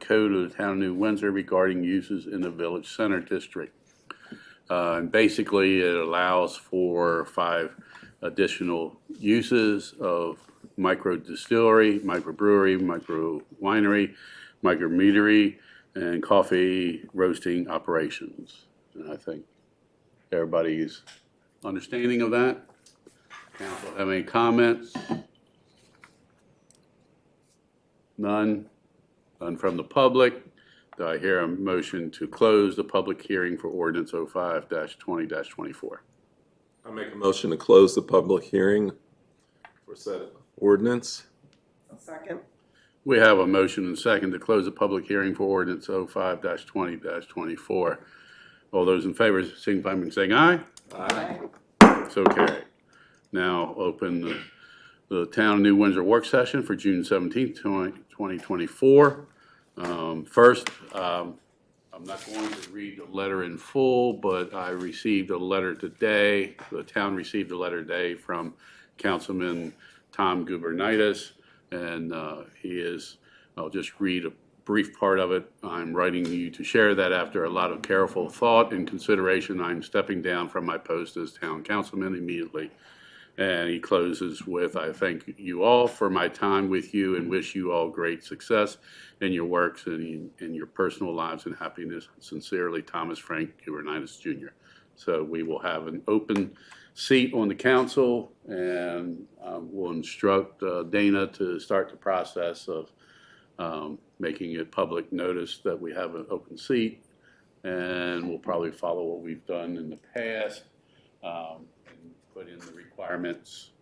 Code of the Town of New Windsor regarding uses in the Village Center District. And basically, it allows for 5 additional uses of micro distillery, microbrewery, micro winery, micromeadery, and coffee roasting operations. And I think everybody's understanding of that. Council have any comments? None. None from the public. Do I hear a motion to close the public hearing for ordinance 05-20-24? I make a motion to close the public hearing for said ordinance. A second. We have a motion and second to close the public hearing for ordinance 05-20-24. All those in favor signify by saying aye. Aye. So carried. Now open the Town of New Windsor work session for June 17th, 2024. First, I'm not going to read the letter in full, but I received a letter today. The town received a letter today from Councilman Tom Gubernitis, and I'll just read a brief part of it. I'm writing you to share that after a lot of careful thought and consideration, I'm stepping down from my post as town councilman immediately. And he closes with, I thank you all for my time with you and wish you all great success in your works and in your personal lives and happiness. Sincerely, Thomas Frank Gubernitis Jr. So we will have an open seat on the council, and we'll instruct Dana to start the process of making it public notice that we have an open seat, and we'll probably follow what we've done in the past. Put in the requirements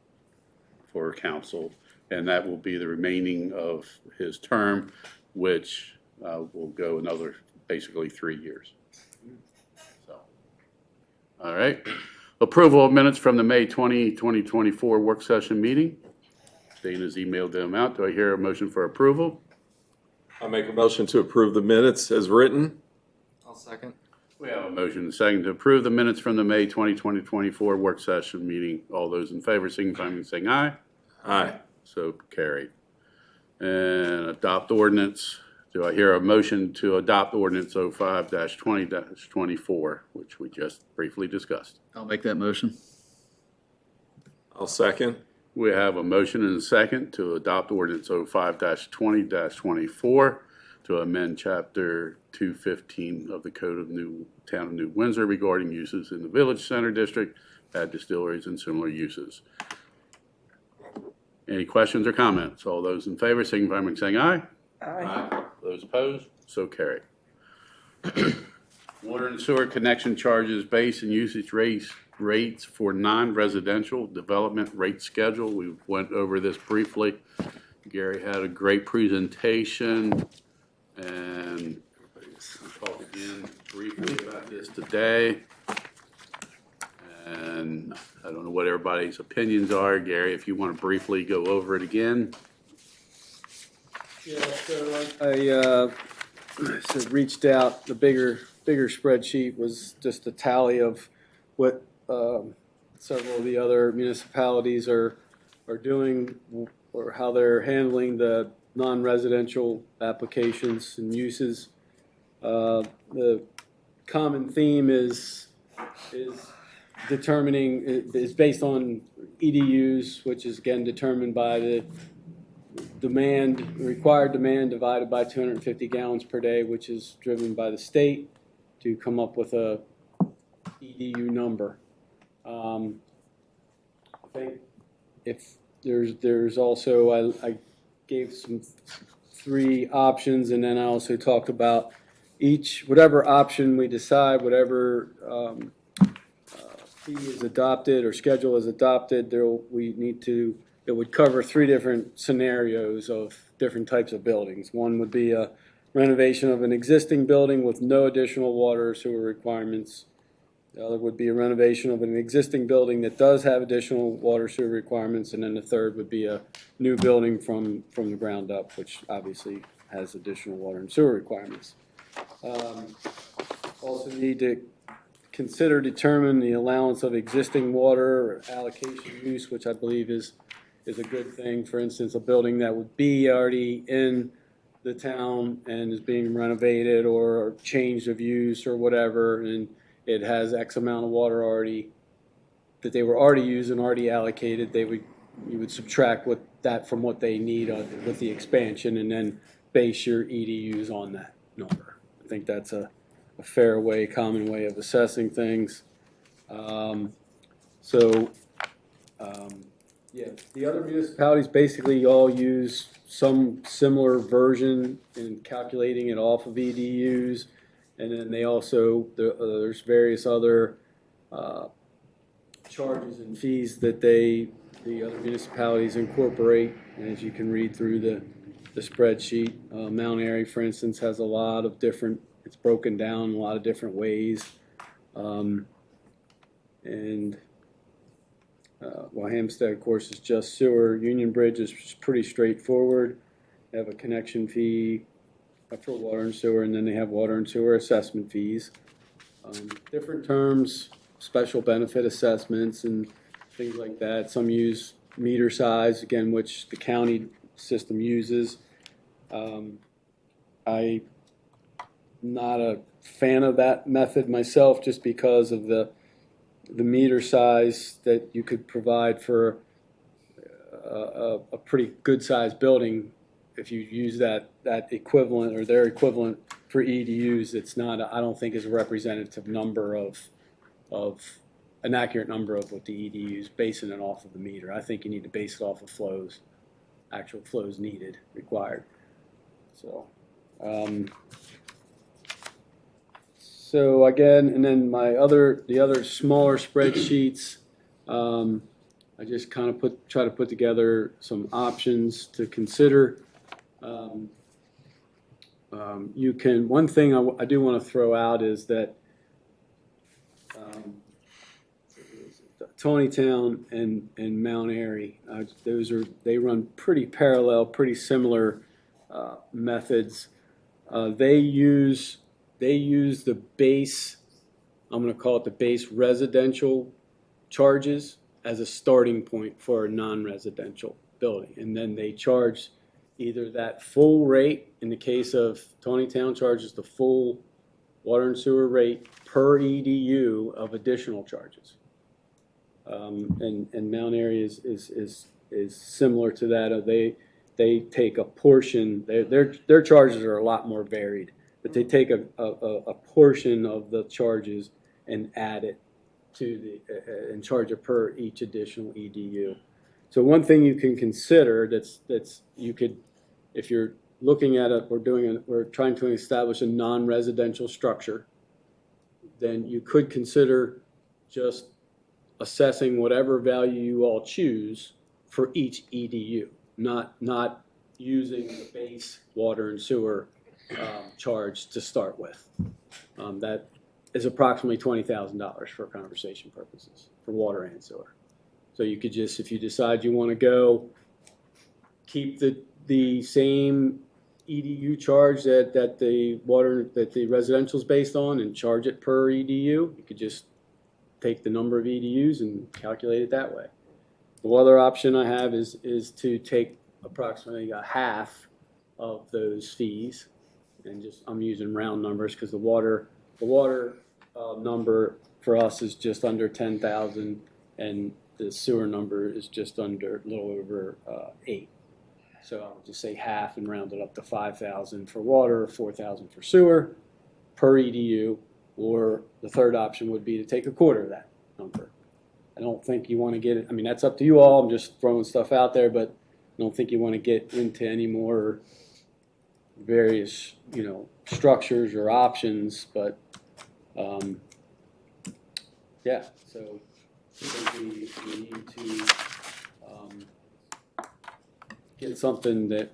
for council, and that will be the remaining of his term, which will go another basically 3 years. So, all right. Approval of minutes from the May 20, 2024 work session meeting. Dana's emailed them out. Do I hear a motion for approval? I make a motion to approve the minutes as written. I'll second. We have a motion and a second to approve the minutes from the May 20, 2024 work session meeting. All those in favor signify by saying aye. Aye. So carried. And adopt ordinance. Do I hear a motion to adopt ordinance 05-20-24, which we just briefly discussed? I'll make that motion. I'll second. We have a motion and a second to adopt ordinance 05-20-24 to amend Chapter 215 of the Code of Town of New Windsor regarding uses in the Village Center District at distilleries and similar uses. Any questions or comments? All those in favor signify by saying aye. Aye. Those opposed? So carried. Water and sewer connection charges base and usage rates for non-residential development rate schedule. We went over this briefly. Gary had a great presentation, and I'll talk again briefly about this today. And I don't know what everybody's opinions are. Gary, if you want to briefly go over it again. Yeah, so I reached out. The bigger spreadsheet was just a tally of what several of the other municipalities are doing, or how they're handling the non-residential applications and uses. The common theme is based on EDUs, which is again determined by the required demand divided by 250 gallons per day, which is driven by the state to come up with a EDU number. I think if there's also, I gave some 3 options, and then I also talked about whatever option we decide, whatever fee is adopted or schedule is adopted, it would cover 3 different scenarios of different types of buildings. One would be a renovation of an existing building with no additional water or sewer requirements. The other would be a renovation of an existing building that does have additional water sewer requirements, and then the third would be a new building from the ground up, which obviously has additional water and sewer requirements. Also need to determine the allowance of existing water or allocation use, which I believe is a good thing. For instance, a building that would be already in the town and is being renovated or changed of use or whatever, and it has X amount of water already that they were already using, already allocated, you would subtract that from what they need with the expansion, and then base your EDUs on that number. I think that's a fair way, common way of assessing things. Yeah, the other municipalities basically all use some similar version in calculating it off of EDUs, and then they also, there's various other charges and fees that the other municipalities incorporate, and as you can read through the spreadsheet. Mount Airy, for instance, has a lot of different, it's broken down in a lot of different ways. Well, Hampstead, of course, is just sewer. Union Bridge is pretty straightforward. They have a connection fee for water and sewer, and then they have water and sewer assessment fees. Different terms, special benefit assessments and things like that. Some use meter size, again, which the county system uses. I'm not a fan of that method myself, just because of the meter size that you could provide for a pretty good sized building. If you use that equivalent or their equivalent for EDUs, it's not, I don't think, is a representative number of an accurate number of what the EDUs, basing it off of the meter. I think you need to base it off of flows, actual flows needed, required. So again, and then the other smaller spreadsheets, I just kind of try to put together some options to consider. One thing I do want to throw out is that Tonytown and Mount Airy, they run pretty parallel, pretty similar methods. They use the base, I'm going to call it the base residential charges as a starting point for a non-residential building. And then they charge either that full rate, in the case of Tonytown, charges the full water and sewer rate per EDU of additional charges. And Mount Airy is similar to that. They take a portion, their charges are a lot more varied, but they take a portion of the charges and add it to and charge it per each additional EDU. So one thing you can consider that's you could, if you're looking at it, we're trying to establish a non-residential structure, then you could consider just assessing whatever value you all choose for each EDU, not using the base water and sewer charge to start with. That is approximately $20,000 for conversation purposes for water and sewer. So you could just, if you decide you want to go, keep the same EDU charge that the residential is based on and charge it per EDU. You could just take the number of EDUs and calculate it that way. The other option I have is to take approximately a half of those fees, and I'm using round numbers because the water number for us is just under 10,000, and the sewer number is just under a little over 8. So I would just say half and round it up to 5,000 for water, 4,000 for sewer per EDU. Or the third option would be to take a quarter of that number. I don't think you want to get it. I mean, that's up to you all. I'm just throwing stuff out there, but I don't think you want to get into any more various, structures or options. But yeah, so I think we need to get something that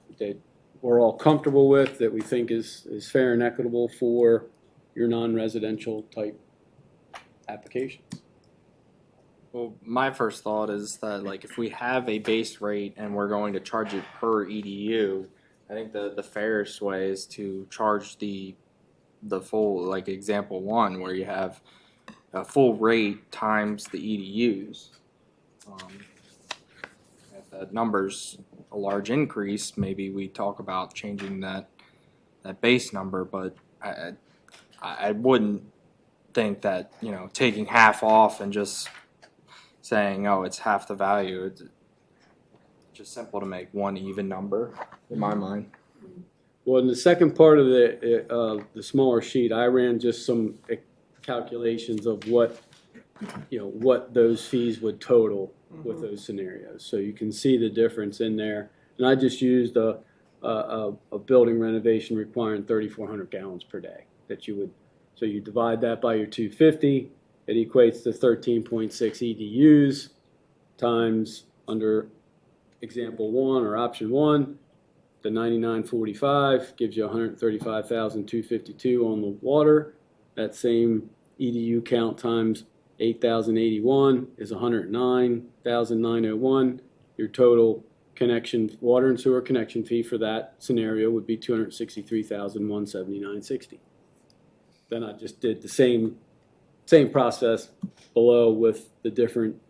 we're all comfortable with, that we think is fair and equitable for your non-residential type applications. Well, my first thought is that, if we have a base rate and we're going to charge it per EDU, I think the fairest way is to charge the full, like example 1, where you have a full rate times the EDUs. If that number's a large increase, maybe we talk about changing that that base number, but I wouldn't think that, you know, taking half off and just saying, oh, it's half the value, it's just simple to make one even number in my mind. Well, in the second part of the smaller sheet, I ran just some calculations of what, you know, what those fees would total with those scenarios. So you can see the difference in there. And I just used a building renovation requiring 3,400 gallons per day that you would, so you divide that by your 250, it equates to 13.6 EDUs times, under example 1 or option 1, the 9945 gives you 135,252 on the water. That same EDU count times 8,081 is 109,901. Your total connection, water and sewer connection fee for that scenario would be 263,179.60. Then I just did the same process below with the different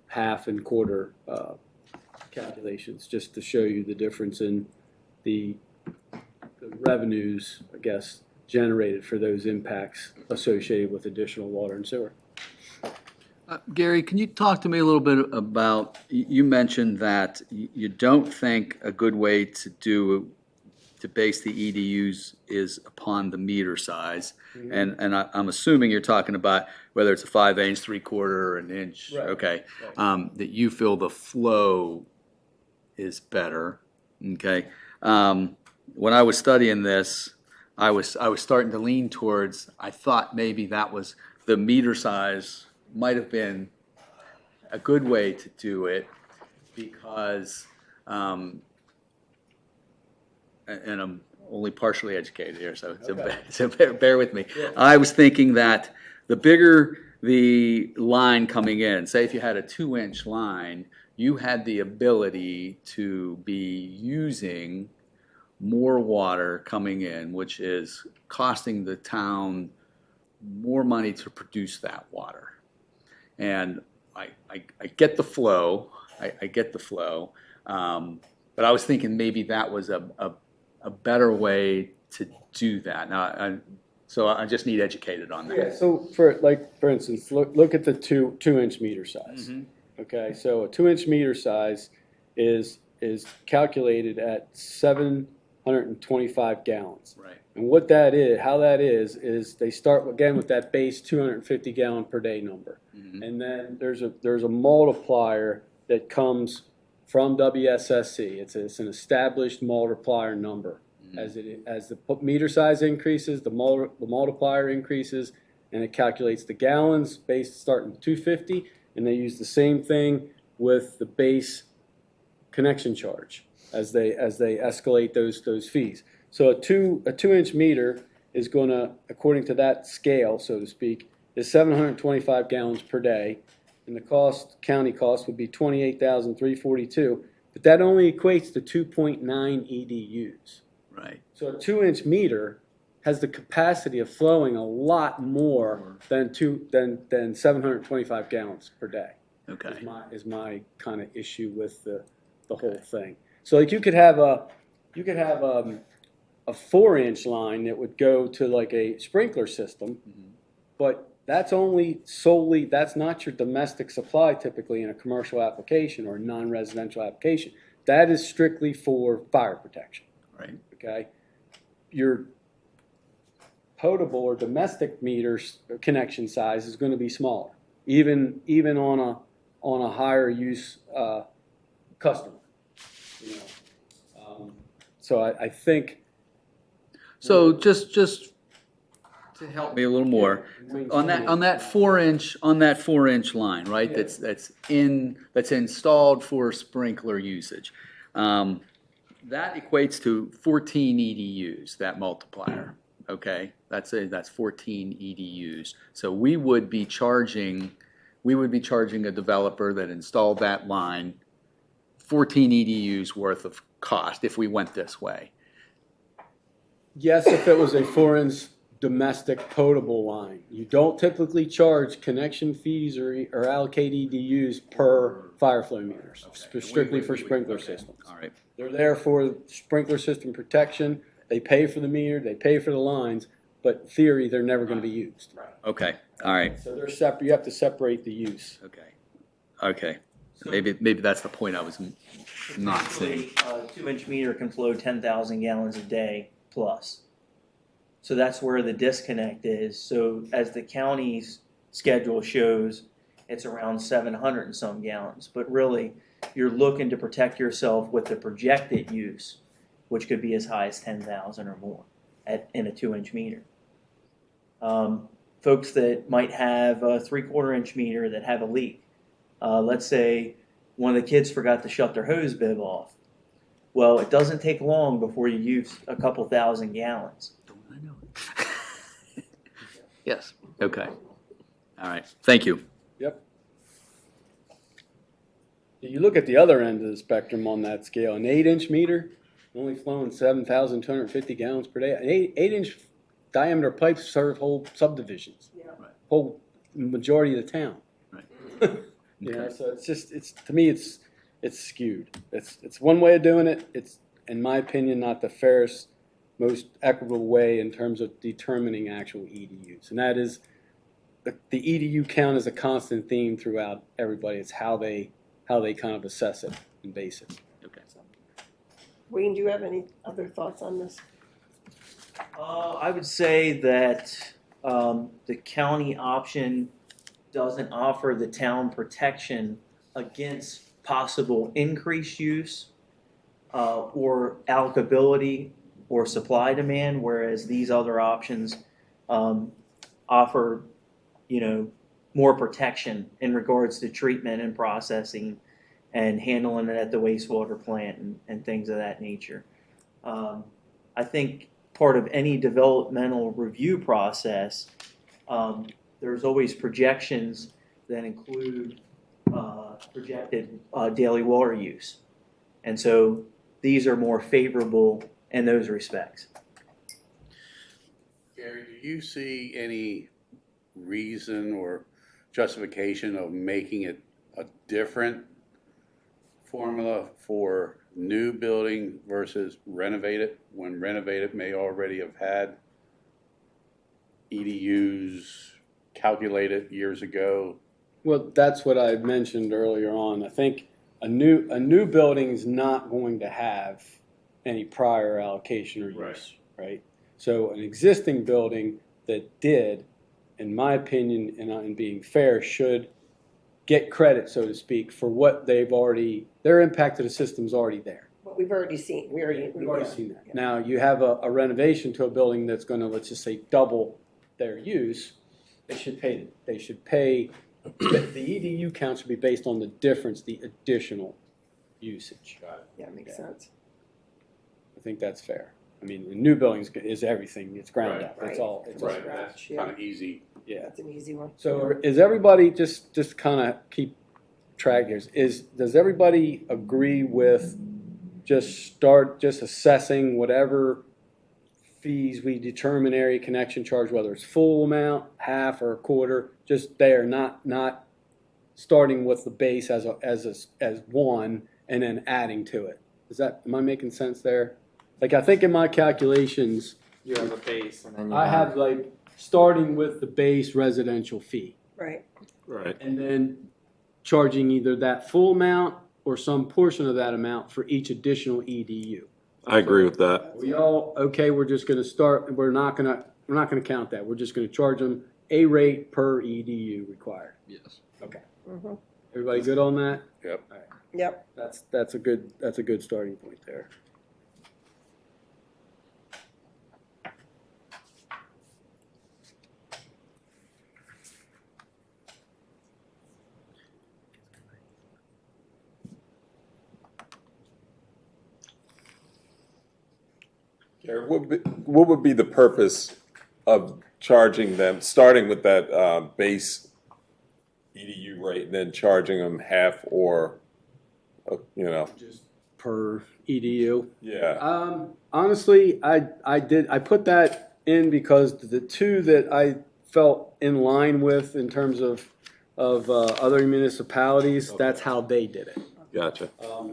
half and quarter calculations, just to show you the difference in the revenues, I guess, generated for those impacts associated with additional water and sewer. Gary, can you talk to me a little bit about, you mentioned that you don't think a good way to base the EDUs is upon the meter size. Mm-hmm. And I'm assuming you're talking about whether it's a 5-inch, 3/4, or an inch. Right. Okay. Right. That you feel the flow is better. Okay. When I was studying this, I was starting to lean towards, I thought maybe that was the meter size might have been a good way to do it, because and I'm only partially educated here, so bear with me. Yeah. I was thinking that the bigger the line coming in, say if you had a 2-inch line, you had the ability to be using more water coming in, which is costing the town more money to produce that water. And I get the flow, I get the flow, but I was thinking maybe that was a better way to do that. Now, so I just need educated on that. Yeah. So for instance, look at the 2-inch meter size. Mm-hmm. Okay. So a 2-inch meter size is calculated at 725 gallons. Right. And what that is, how that is they start again with that base 250 gallon per day number, mm-hmm. and then there's a multiplier that comes from WSSC. It's an established multiplier number. Mm-hmm. As the meter size increases, the multiplier increases, and it calculates the gallons based starting at 250, and they use the same thing with the base connection charge as they escalate those fees. So a 2-inch meter is going to, according to that scale, so to speak, is 725 gallons per day, and the county cost would be $28,342. But that only equates to 2.9 EDUs. Right. So a 2-inch meter has the capacity of flowing a lot more than 725 gallons per day. Okay. Is my kind of issue with the whole thing. So like you could have a 4-inch line that would go to like a sprinkler system, mm-hmm. but that's not your domestic supply typically in a commercial application or a non-residential application. That is strictly for fire protection. Right. Okay. Your potable or domestic meters connection size is going to be smaller, even on a higher use customer. You know. So I think. So just to help me a little more on that 4-inch line, right? Yeah. That's installed for sprinkler usage. That equates to 14 EDUs. That multiplier. Okay, that's 14 EDUs. So we would be charging a developer that installed that line 14 EDUs worth of cost if we went this way. Yes, if it was a 4-inch domestic potable line. You don't typically charge connection fees or allocate EDUs per fire flow meters, strictly for sprinkler systems. All right. They're there for sprinkler system protection. They pay for the meter, they pay for the lines, but in theory, they're never going to be used. Okay. All right. So they're separate. You have to separate the use. Okay. Okay. Maybe that's the point I was not seeing. A 2-inch meter can flow 10,000 gallons a day plus. So that's where the disconnect is. So as the county's schedule shows, it's around 700 and some gallons. But really, you're looking to protect yourself with the projected use, which could be as high as 10,000 or more in a 2-inch meter. Folks that might have a 3/4-inch meter that have a leak. Let's say one of the kids forgot to shut their hose bib off. Well, it doesn't take long before you use a couple thousand gallons. I know. Yes. Okay. All right. Thank you. Yep. You look at the other end of the spectrum on that scale. An 8-inch meter only flowing 7,250 gallons per day. An 8-inch diameter pipes serve whole subdivisions, whole majority of the town. Right. You know, so it's to me it's skewed. It's one way of doing it. It's, in my opinion, not the fairest, most equitable way in terms of determining actual EDUs, and that is the EDU count is a constant theme throughout everybody. It's how they kind of assess it and base it. Okay. Wayne, do you have any other thoughts on this? I would say that the county option doesn't offer the town protection against possible increased use or allocability or supply demand, whereas these other options offer, more protection in regards to treatment and processing and handling it at the wastewater plant and things of that nature. I think part of any developmental review process, there's always projections that include projected daily water use. And so these are more favorable in those respects. Gary, do you see any reason or justification of making it a different formula for new building versus renovated, when renovated may already have had EDUs calculated years ago? Well, that's what I mentioned earlier on. I think a new building is not going to have any prior allocation or use, right? So an existing building that did, in my opinion, and being fair, should get credit, so to speak, for what they've already, their impact to the system's already there. What we've already seen. We've already seen that. Yeah. Now, you have a renovation to a building that's going to, let's just say, double their use. They should pay. The EDU count should be based on the difference, the additional usage. Yeah, makes sense. I think that's fair. I mean, the new buildings is everything. It's ground up. Right. It's all. It's all Right, scratch. that's kind of easy. Yeah. That's an easy one. So is everybody just kind of keep track here? Does everybody agree with just assessing whatever fees we determine area connection charge, whether it's full amount, half, or a quarter, just there, not starting with the base as one and then adding to it? Am I making sense there? Like, I think in my calculations, You have a base, and then you I have like starting with the base residential fee Right. Right. and then charging either that full amount or some portion of that amount for each additional EDU. I agree with that. We all, okay, we're just gonna start, we're not gonna count that. We're just gonna charge them a rate per EDU required. Yes. Okay. Mm-hmm. Everybody good on that? Yep. All right. Yep. That's a good starting point there. Gary, what would be the purpose of charging them, starting with that base EDU rate and then charging them half or, Just per EDU. Yeah. Honestly, I put that in because the two that I felt in line with in terms of other municipalities, that's how they did it. Gotcha.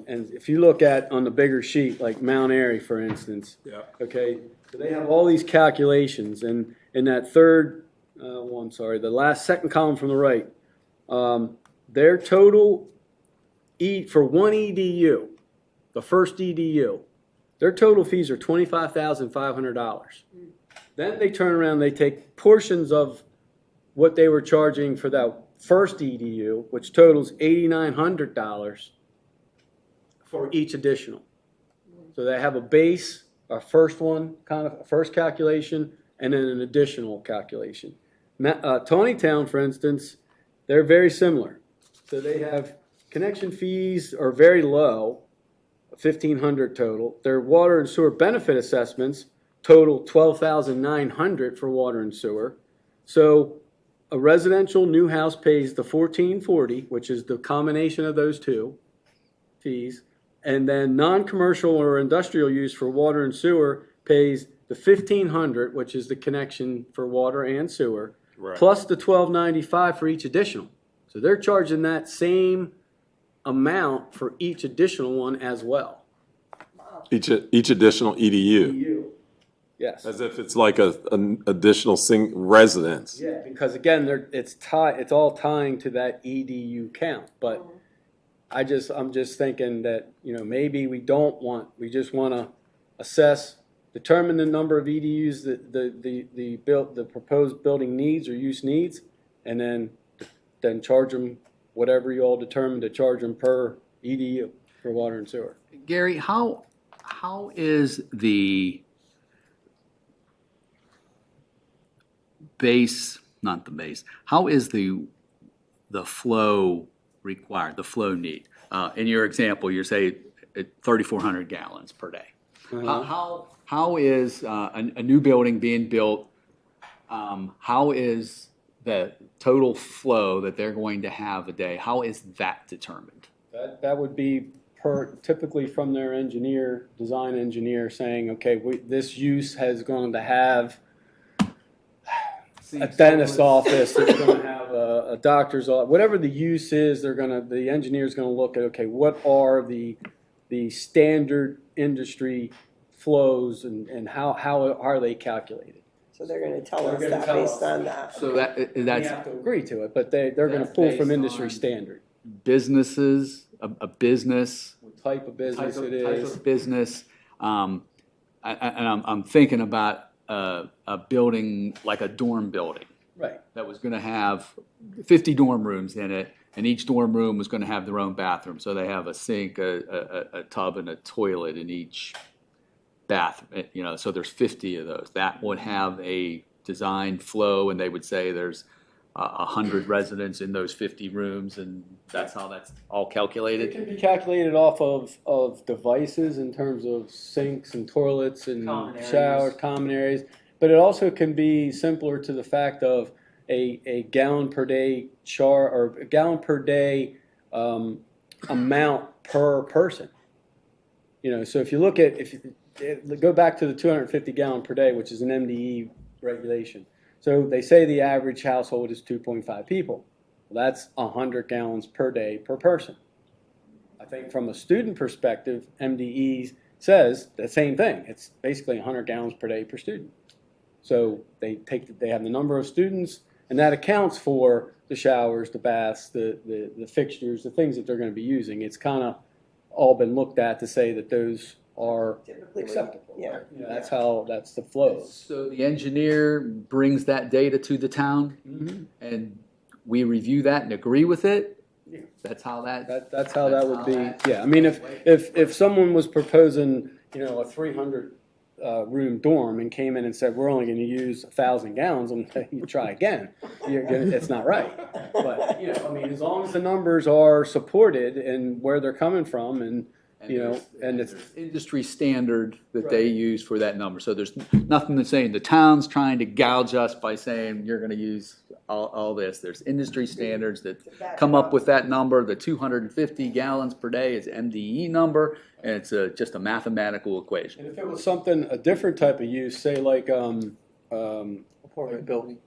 And if you look at on the bigger sheet, like Mount Airy, for instance, Yeah. okay, so they have all these calculations, and in that third, the second column from the right, their total for one EDU, the first EDU, their total fees are $25,500. Then they turn around, they take portions of what they were charging for that first EDU, which totals $8,900 for each additional. So they have a base, a first one, kind of a first calculation, and then an additional calculation. Tawnytown, for instance, they're very similar. So they have connection fees are very low, $1,500 total. Their water and sewer benefit assessments total $12,900 for water and sewer. So a residential new house pays the $1,440, which is the combination of those two fees, and then non-commercial or industrial use for water and sewer pays the $1,500, which is the connection for water and sewer, Right. plus the $1,295 for each additional. So they're charging that same amount for each additional one as well. Each additional EDU, Yes. as if it's like an additional residence. Yeah, because again, it's all tying to that EDU count. But I'm just thinking that, maybe we just want to determine the number of EDUs that the proposed building needs or use needs, and then charge them whatever you all determine to charge them per EDU for water and sewer. Gary, how is the base, not the base, how is the flow required, the flow need? In your example, you say 3,400 gallons per day. How is a new building being built, how is the total flow that they're going to have a day, how is that determined? That would be typically from their design engineer saying, okay, this use has going to have a dentist's office, it's going to have a doctor's office, whatever the use is, the engineer's going to look at, okay, what are the standard industry flows and how are they calculated? So they're gonna tell us that based on that. So We that's have to agree to it, but they're going to That's pull from based industry on- standard. businesses, a business, What type of business it type is. of business. And I'm thinking about a building like a dorm building Right. that was going to have 50 dorm rooms in it, and each dorm room was going to have their own bathroom. So they have a sink, a tub, and a toilet in each bathroom. So there's 50 of those. That would have a designed flow, and they would say there's 100 residents in those 50 rooms, and that's how that's all It calculated. can be calculated off of devices in terms of sinks and toilets and Common areas. showers, common areas. But it also can be simpler to the fact of a gallon per day or a gallon per day amount per person. So if you look at, go back to the 250 gallon per day, which is an MDE regulation. So they say the average household is 2.5 people. Well, that's 100 gallons per day per person. I think from a student perspective, MDE says the same thing. It's basically 100 gallons per day per student. So they have the number of students, and that accounts for the showers, the baths, the fixtures, the things that they're going to be using. It's kind of all been looked at to say that those are Typically, acceptable. yeah. That's the flows. So the engineer brings that data to the town, and we review that and agree with it. Yeah. That's how that. That's how that would be. That's how Yeah, I mean, if someone was proposing, a 300 room dorm and came in and said we're only going to use 1,000 gallons, and you try again, it's not right. But I mean, as long as the numbers are supported and where they're coming from, and it's industry standard that Right. they use for that number. So there's nothing that's saying the town's trying to gouge us by saying you're going to use all this. There's industry standards that come up with that number. The 250 gallons per day is MDE number, and it's just a mathematical equation. And if it was a different type of use, say like Apartment building.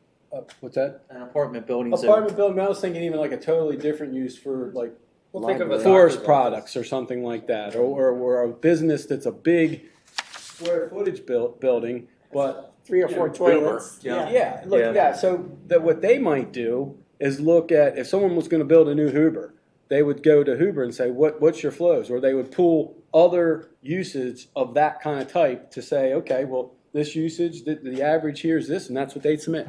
What's that? An apartment building zone. Apartment building, I was thinking even like a totally different use for like Well, think of a forest doctor's products or something like that, or a business that's a big square footage building, but 3 or 4 toilets. Yeah. So what they might do is look at, if someone was gonna build a new Hoover, they would go to Hoover and say, what's your flows? Or they would pull other usage of that kind of type to say, okay, well, this usage, the average here is this, and that's what they'd submit.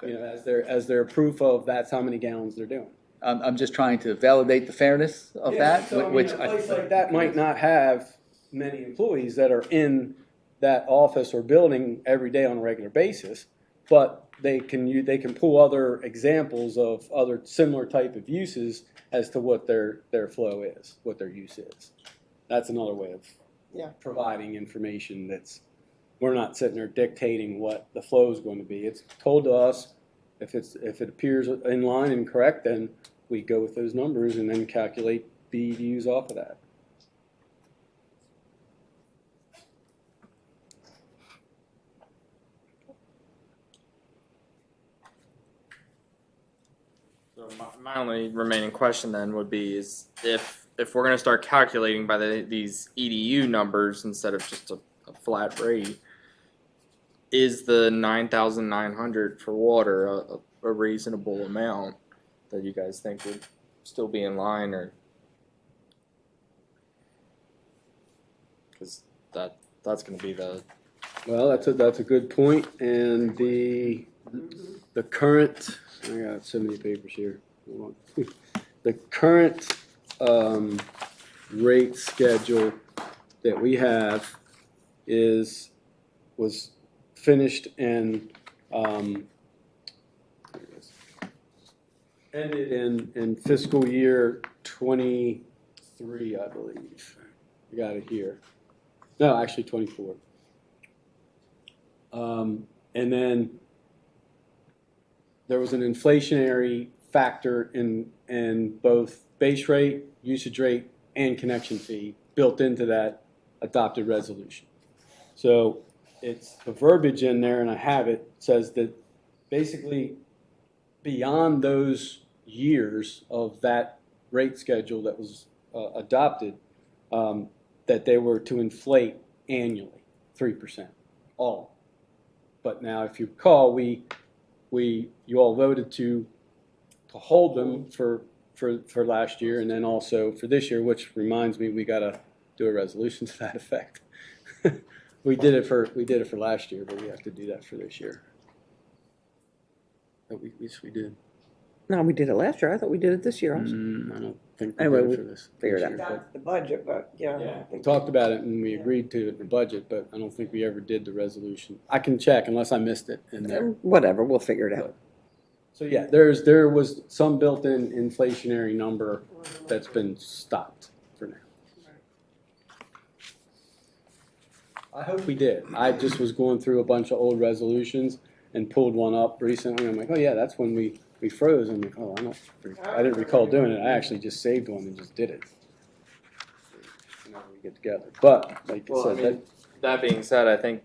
You know, as their proof of that's how many gallons they're doing. I'm just trying to validate the fairness of that, So, which a place like that might not have many employees that are in that office or building every day on a regular basis, but they can pull other examples of other similar type of uses as to what their flow is, what their use is. That's another way of providing information that's, we're not sitting there dictating what the flow is going to be. It's told to us. If it appears in line and correct, then we go with those numbers and then calculate the EDUs off of that. So my only remaining question then would be is if we're going to start calculating by these EDU numbers instead of just a flat rate, is the 9,900 for water a reasonable amount that you guys think would still be in line, or because that's going to be the Well, that's a good point, and the current, I got so many papers here. Hold on. The current rate schedule that we have was finished and ended in fiscal year 23, I believe. I got it here. No, actually 24. And then there was an inflationary factor in both base rate, usage rate, and connection fee built into that adopted resolution. So it's the verbiage in there, and I have it, says that basically beyond those years of that rate schedule that was adopted, that they were to inflate annually 3%, all. But now, if you recall, you all voted to hold them for last year and then also for this year, which reminds me we got to do a resolution to that effect. We did it for last year, but we have to do that for this year. But we did. No, we did it last year. I thought we did it this year also. I don't think we Anyway, did we it for this. figured it year, out. but- That's the budget, but yeah. We talked about it and we agreed to it in the budget, but I don't think we ever did the resolution. I can check unless I missed it in there. Whatever, we'll figure it out. So yeah, there was some built-in inflationary number that's been stopped for now. I hope we did. I just was going through a bunch of old resolutions and pulled one up recently. I'm like, oh yeah, that's when we froze. I'm like, oh, I didn't recall doing it. I actually just saved one and just did it. Whenever we get together. But like I said, that being said, I think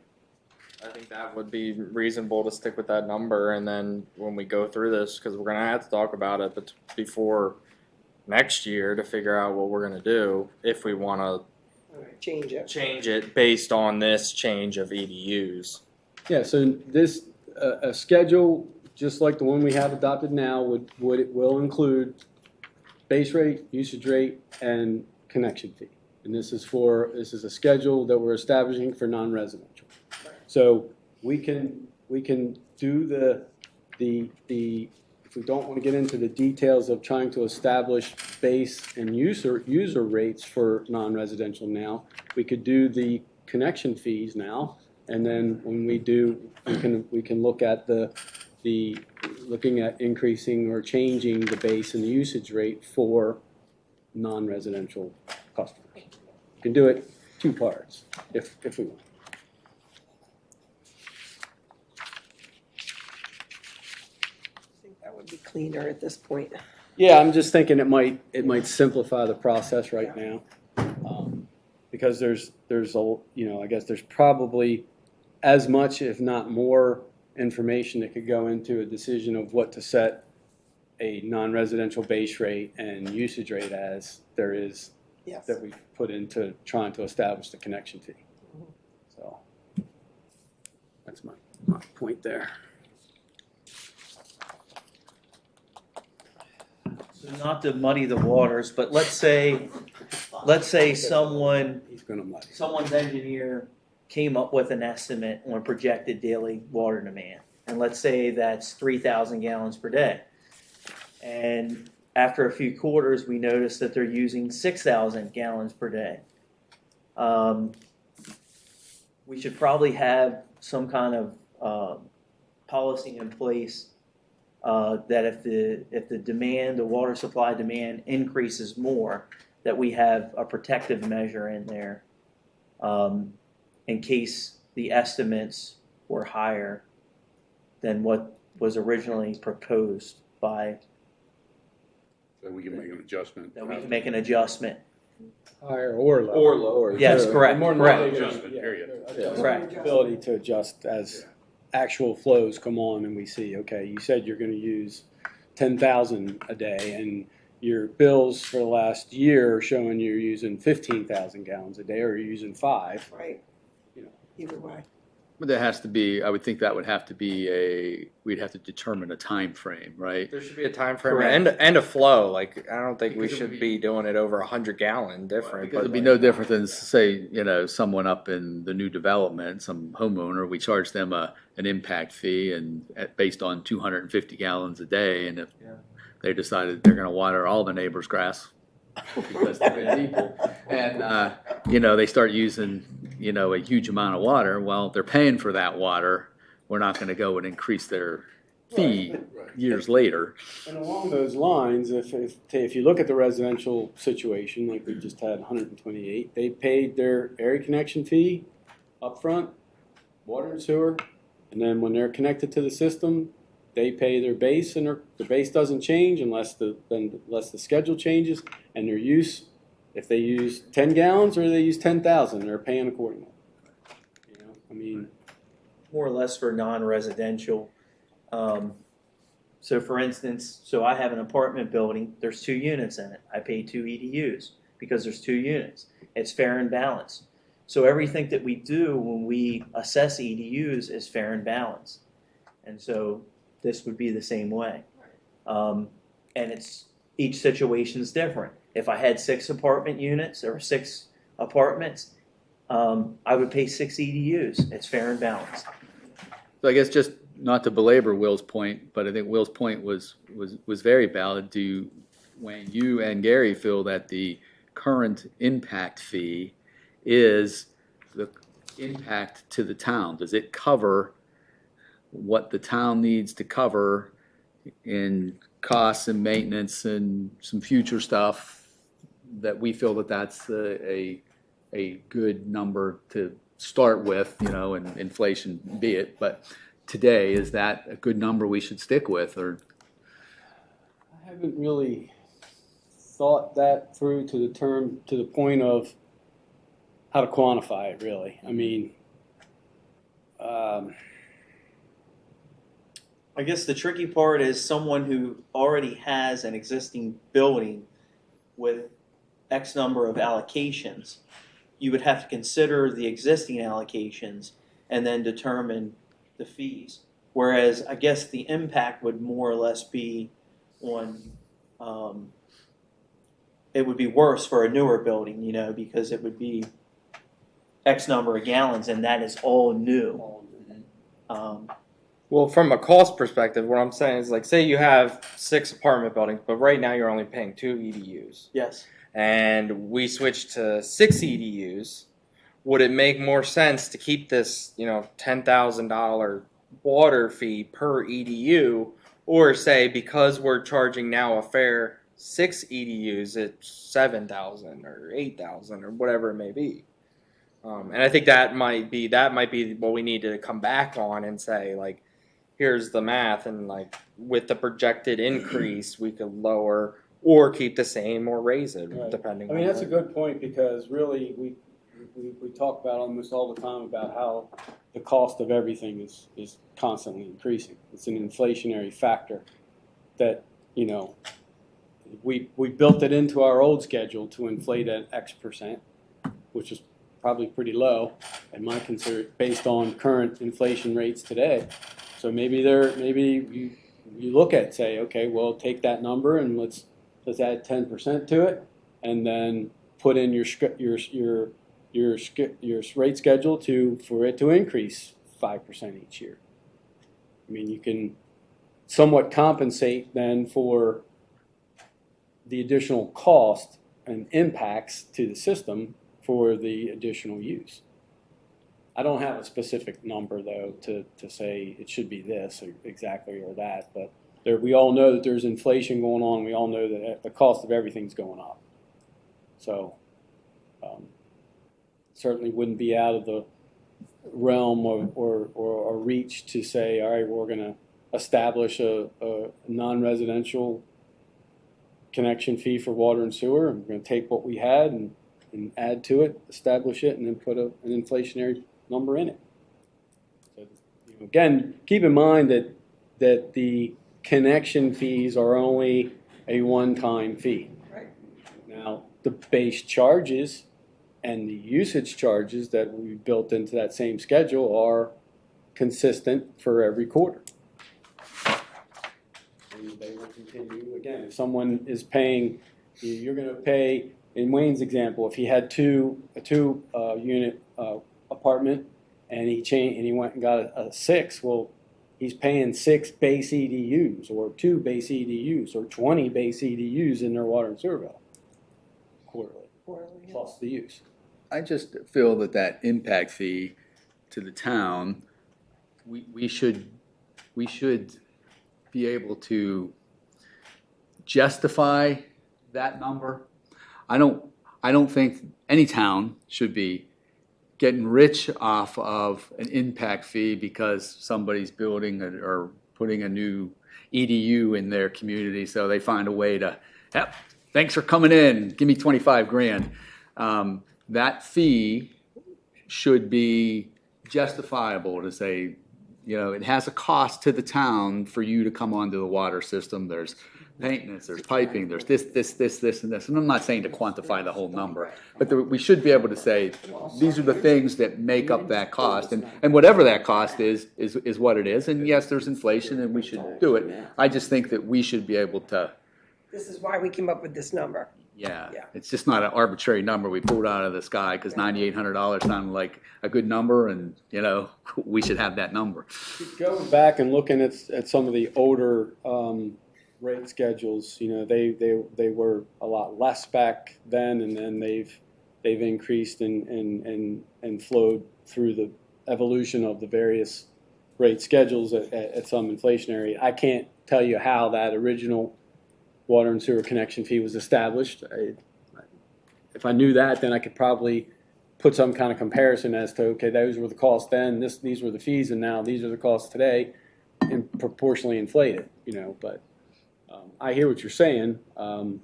that would be reasonable to stick with that number, and then when we go through this, because we're gonna have to talk about it, but before next year to figure out what we're gonna do if we want to Change it. change it based on this change of EDUs. yeah, so this a schedule just like the one we have adopted now will include base rate, usage rate, and connection fee. And this is a schedule that we're establishing for non-residential. So we can do the if we don't want to get into the details of trying to establish base and user rates for non-residential now, we could do the connection fees now, and then when we do, we can look at looking at increasing or changing the base and the usage rate for non-residential customers. We can do it two parts if we want. I think that would be cleaner at this point. Yeah, I'm just thinking it might simplify the process right now, because there's I guess there's probably as much, if not more, information that could go into a decision of what to set a non-residential base rate and usage rate as there is Yes. that we've put into trying to establish the connection fee. So that's my point there. So not to muddy the waters, but let's say someone's He's gonna muddy. engineer came up with an estimate on projected daily water demand. And let's say that's 3,000 gallons per day. And after a few quarters, we notice that they're using 6,000 gallons per day. We should probably have some kind of policy in place that if the demand, the water supply demand increases more, that we have a protective measure in there in case the estimates were higher than what was originally proposed by, So we can make an adjustment. that we can make an adjustment. Higher or lower. Or lower. Yes, correct, More than correct. likely, Adjustment, period. Correct. Ability to adjust as actual flows come on and we see, okay, you said you're gonna use 10,000 a day and your bills for the last year are showing you're using 15,000 gallons a day or you're using 5. Right. You know. Either way. But there has to be, I would think that would have to be we'd have to determine a time frame, right? There should be a time frame Correct. and a flow. Like I don't think we Because it would should be- be doing it over 100-gallon different. Because it'd be no different than, say, someone up in the new development, some homeowner, we charge them an impact fee and based on 250 gallons a day, and if they decided they're going to water all the neighbors' grass because they're good people, and they start using a huge amount of water, well, they're paying for that water. We're not going to go and increase their fee years later. And along those lines, if you look at the residential situation, like we just had 128, they paid their area connection fee upfront, water and sewer, and then when they're connected to the system, they pay their base, and the base doesn't change unless the schedule changes, and their use, if they use 10 gallons or they use 10,000, they're paying accordingly. I mean, More or less for non-residential. So for instance, I have an apartment building, there's 2 units in it. I pay 2 EDUs because there's 2 units. It's fair and balanced. So everything that we do when we assess EDUs is fair and balanced. And so this would be the same way. And each situation is different. If I had 6 apartment units or 6 apartments, I would pay 6 EDUs. It's fair and balanced. So I guess just not to belabor Will's point, but I think Will's point was very valid. Do Wayne, you and Gary feel that the current impact fee is the impact to the town? Does it cover what the town needs to cover in costs and maintenance and some future stuff, that we feel that that's a good number to start with, and inflation be it, but today, is that a good number we should stick with, or? I haven't really thought that through to the point of how to quantify it, really. I mean, I guess the tricky part is someone who already has an existing building with X number of allocations. You would have to consider the existing allocations and then determine the fees. Whereas I guess the impact would more or less be on, it would be worse for a newer building, because it would be X number of gallons and that is all new. Well, from a cost perspective, what I'm saying is, like, say you have 6 apartment buildings, but right now you're only paying 2 EDUs. Yes. And we switch to 6 EDUs. Would it make more sense to keep this, $10,000 water fee per EDU, or say because we're charging now a fair 6 EDUs, it's 7,000 or 8,000 or whatever it may be? And I think that might be what we need to come back on and say, like, here's the math, and like with the projected increase, we could lower or keep the same or raise it, Right. depending. I mean, on that's a good point, because really we talk about almost all the time about how the cost of everything is constantly increasing. It's an inflationary factor that, you know, we built it into our old schedule to inflate at X%, which is probably pretty low, in my consider, based on current inflation rates today. So maybe you look at, say, okay, well, take that number and let's add 10% to it, and then put in your rate schedule for it to increase 5% each year. I mean, you can somewhat compensate then for the additional cost and impacts to the system for the additional use. I don't have a specific number, though, to say it should be this or exactly or that, but we all know that there's inflation going on. We all know that the cost of everything's going up. So certainly wouldn't be out of the realm or reach to say, all right, we're going to establish a non-residential connection fee for water and sewer. And we're going to take what we had and add to it, establish it, and then put an inflationary number in it. So, you know, again, keep in mind that the connection fees are only a one-time fee. Right. Now, the base charges and the usage charges that we built into that same schedule are consistent for every quarter. And they will continue. Again, if someone is paying, you're going to pay, in Wayne's example, if he had a two unit apartment and he went and got a 6, well, he's paying 6 base EDUs or 2 base EDUs or 20 base EDUs in their water and sewer bill quarterly, plus the use. I just feel that impact fee to the town, we should be able to justify that number. I don't think any town should be getting rich off of an impact fee because somebody's building or putting a new EDU in their community, so they find a way to, yep, thanks for coming in, give me 25 grand. That fee should be justifiable to say, you know, it has a cost to the town for you to come onto the water system. There's maintenance, there's piping, there's this, and this. And I'm not saying to quantify the whole number, but we should be able to say, these are the things that make up that cost. And whatever that cost is what it is. And yes, there's inflation and we should do it. I just think that we should be able to. This is why we came up with this number. Yeah, it's just not an arbitrary number we pulled out of the sky because $9,800 sounded like a good number, and you know we should have that number. Going back and looking at some of the older rate schedules, you know, they were a lot less back then, and then they've increased and flowed through the evolution of the various rate schedules at some inflationary. I can't tell you how that original water and sewer connection fee was established. If I knew that, then I could probably put some kind of comparison as to, okay, those were the costs then, these were the fees, and now these are the costs today, and proportionally inflated, you know. But I hear what you're saying. But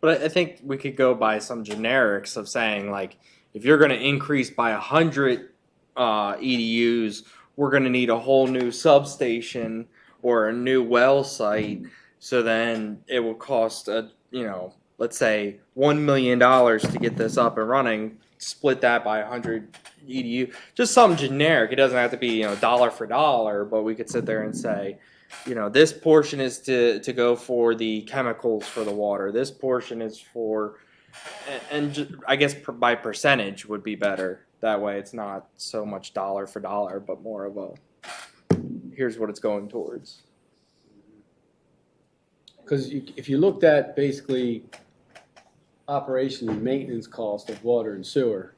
I think we could go by some generics of saying, like, if you're going to increase by 100 EDUs, we're going to need a whole new substation or a new well site. So then it will cost, let's say $1 million to get this up and running. Split that by 100 EDU. Just something generic. It doesn't have to be, dollar for dollar, but we could sit there and say, this portion is to go for the chemicals for the water. This portion is for, I guess by percentage would be better. That way it's not so much dollar for dollar, but more of a, here's what it's going towards. Because if you looked at basically operation and maintenance cost of water and sewer,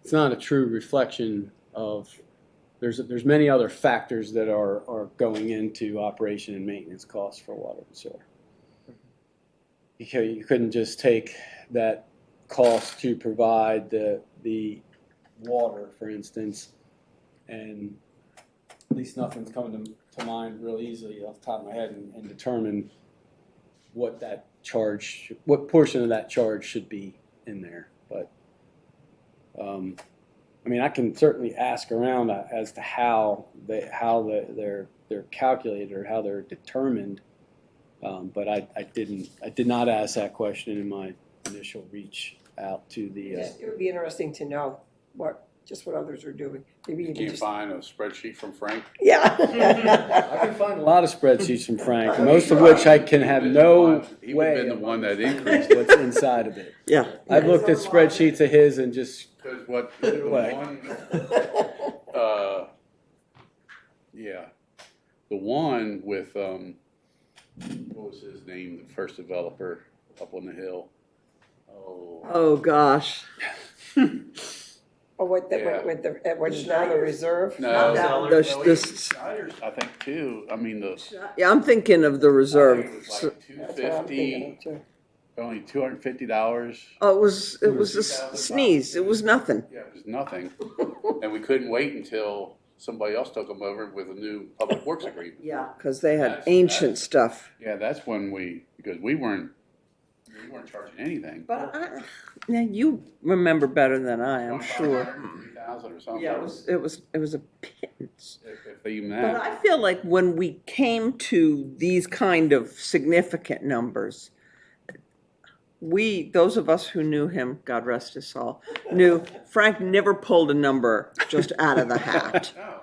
it's not a true reflection of. There's many other factors that are going into operation and maintenance costs for water and sewer. You couldn't just take that cost to provide the water, for instance, and at least nothing's coming to mind real easily off the top of my head and determine what portion of that charge should be in there. But I mean, I can certainly ask around as to how they're calculated or how they're determined. But I did not ask that question in my initial reach out to the. It would be interesting to know what others are doing. Maybe even Can you just. find a spreadsheet from Frank? Yeah. I can find a lot of spreadsheets from Frank, most of which I can have no He would have way been the of one that understanding increased it. what's inside of it. Yeah. I've looked at spreadsheets of his and just, Because what, the Right. one, yeah, the one with, what was his name, the first developer up on the hill? Oh, Oh, gosh. Or what, Yeah. what's now the reserve? no. This- Schneider's, I think, too, I mean, the. Yeah, I'm thinking of the reserve. I think it was like That's what I'm thinking of $250, too. only $250. Oh, it was a sneeze. It was nothing. Yeah, it was nothing. And we couldn't wait until somebody else took them over with a new public works agreement. Yeah. Because they had That's- ancient stuff. Yeah, that's when because we weren't charging anything. But now you remember better than I, I'm sure. 3,000 or something. Yeah, it was a pittance. If they even But that. I feel like when we came to these kind of significant numbers, those of us who knew him, God rest his soul, knew Frank never pulled a number just out of the hat. No.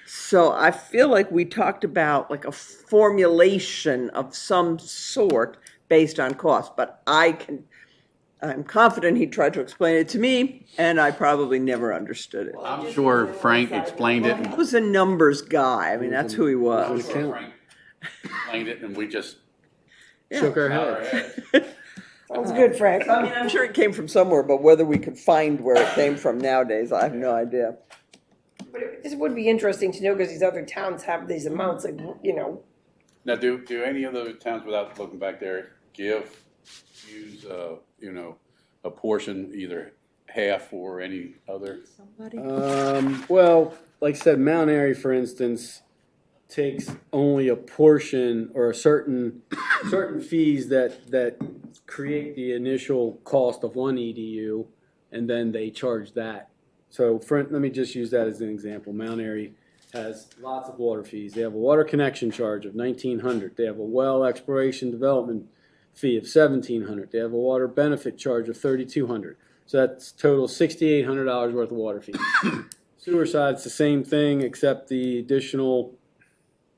So I feel like we talked about like a formulation of some sort based on cost, but I'm confident he tried to explain it to me, and I probably never understood it. I'm sure Frank explained it. He was a numbers guy. I mean, that's who he I'm was. sure Frank explained it, and we just shook our bowed our heads. heads. Sounds good, Frank. I mean, I'm sure it came from somewhere, but whether we could find where it came from nowadays, I have no idea. But this would be interesting to know because these other towns have these amounts, like, Now, do any of the towns, without looking back there, use a portion, either half or any other? Somebody? Well, like I said, Mount Airy, for instance, takes only a portion or certain fees that create the initial cost of one EDU, and then they charge that. So let me just use that as an example. Mount Airy has lots of water fees. They have a water connection charge of $1,900. They have a well exploration development fee of $1,700. They have a water benefit charge of $3,200. So that's total $6,800 worth of water fees. Sewer side's the same thing, except the additional,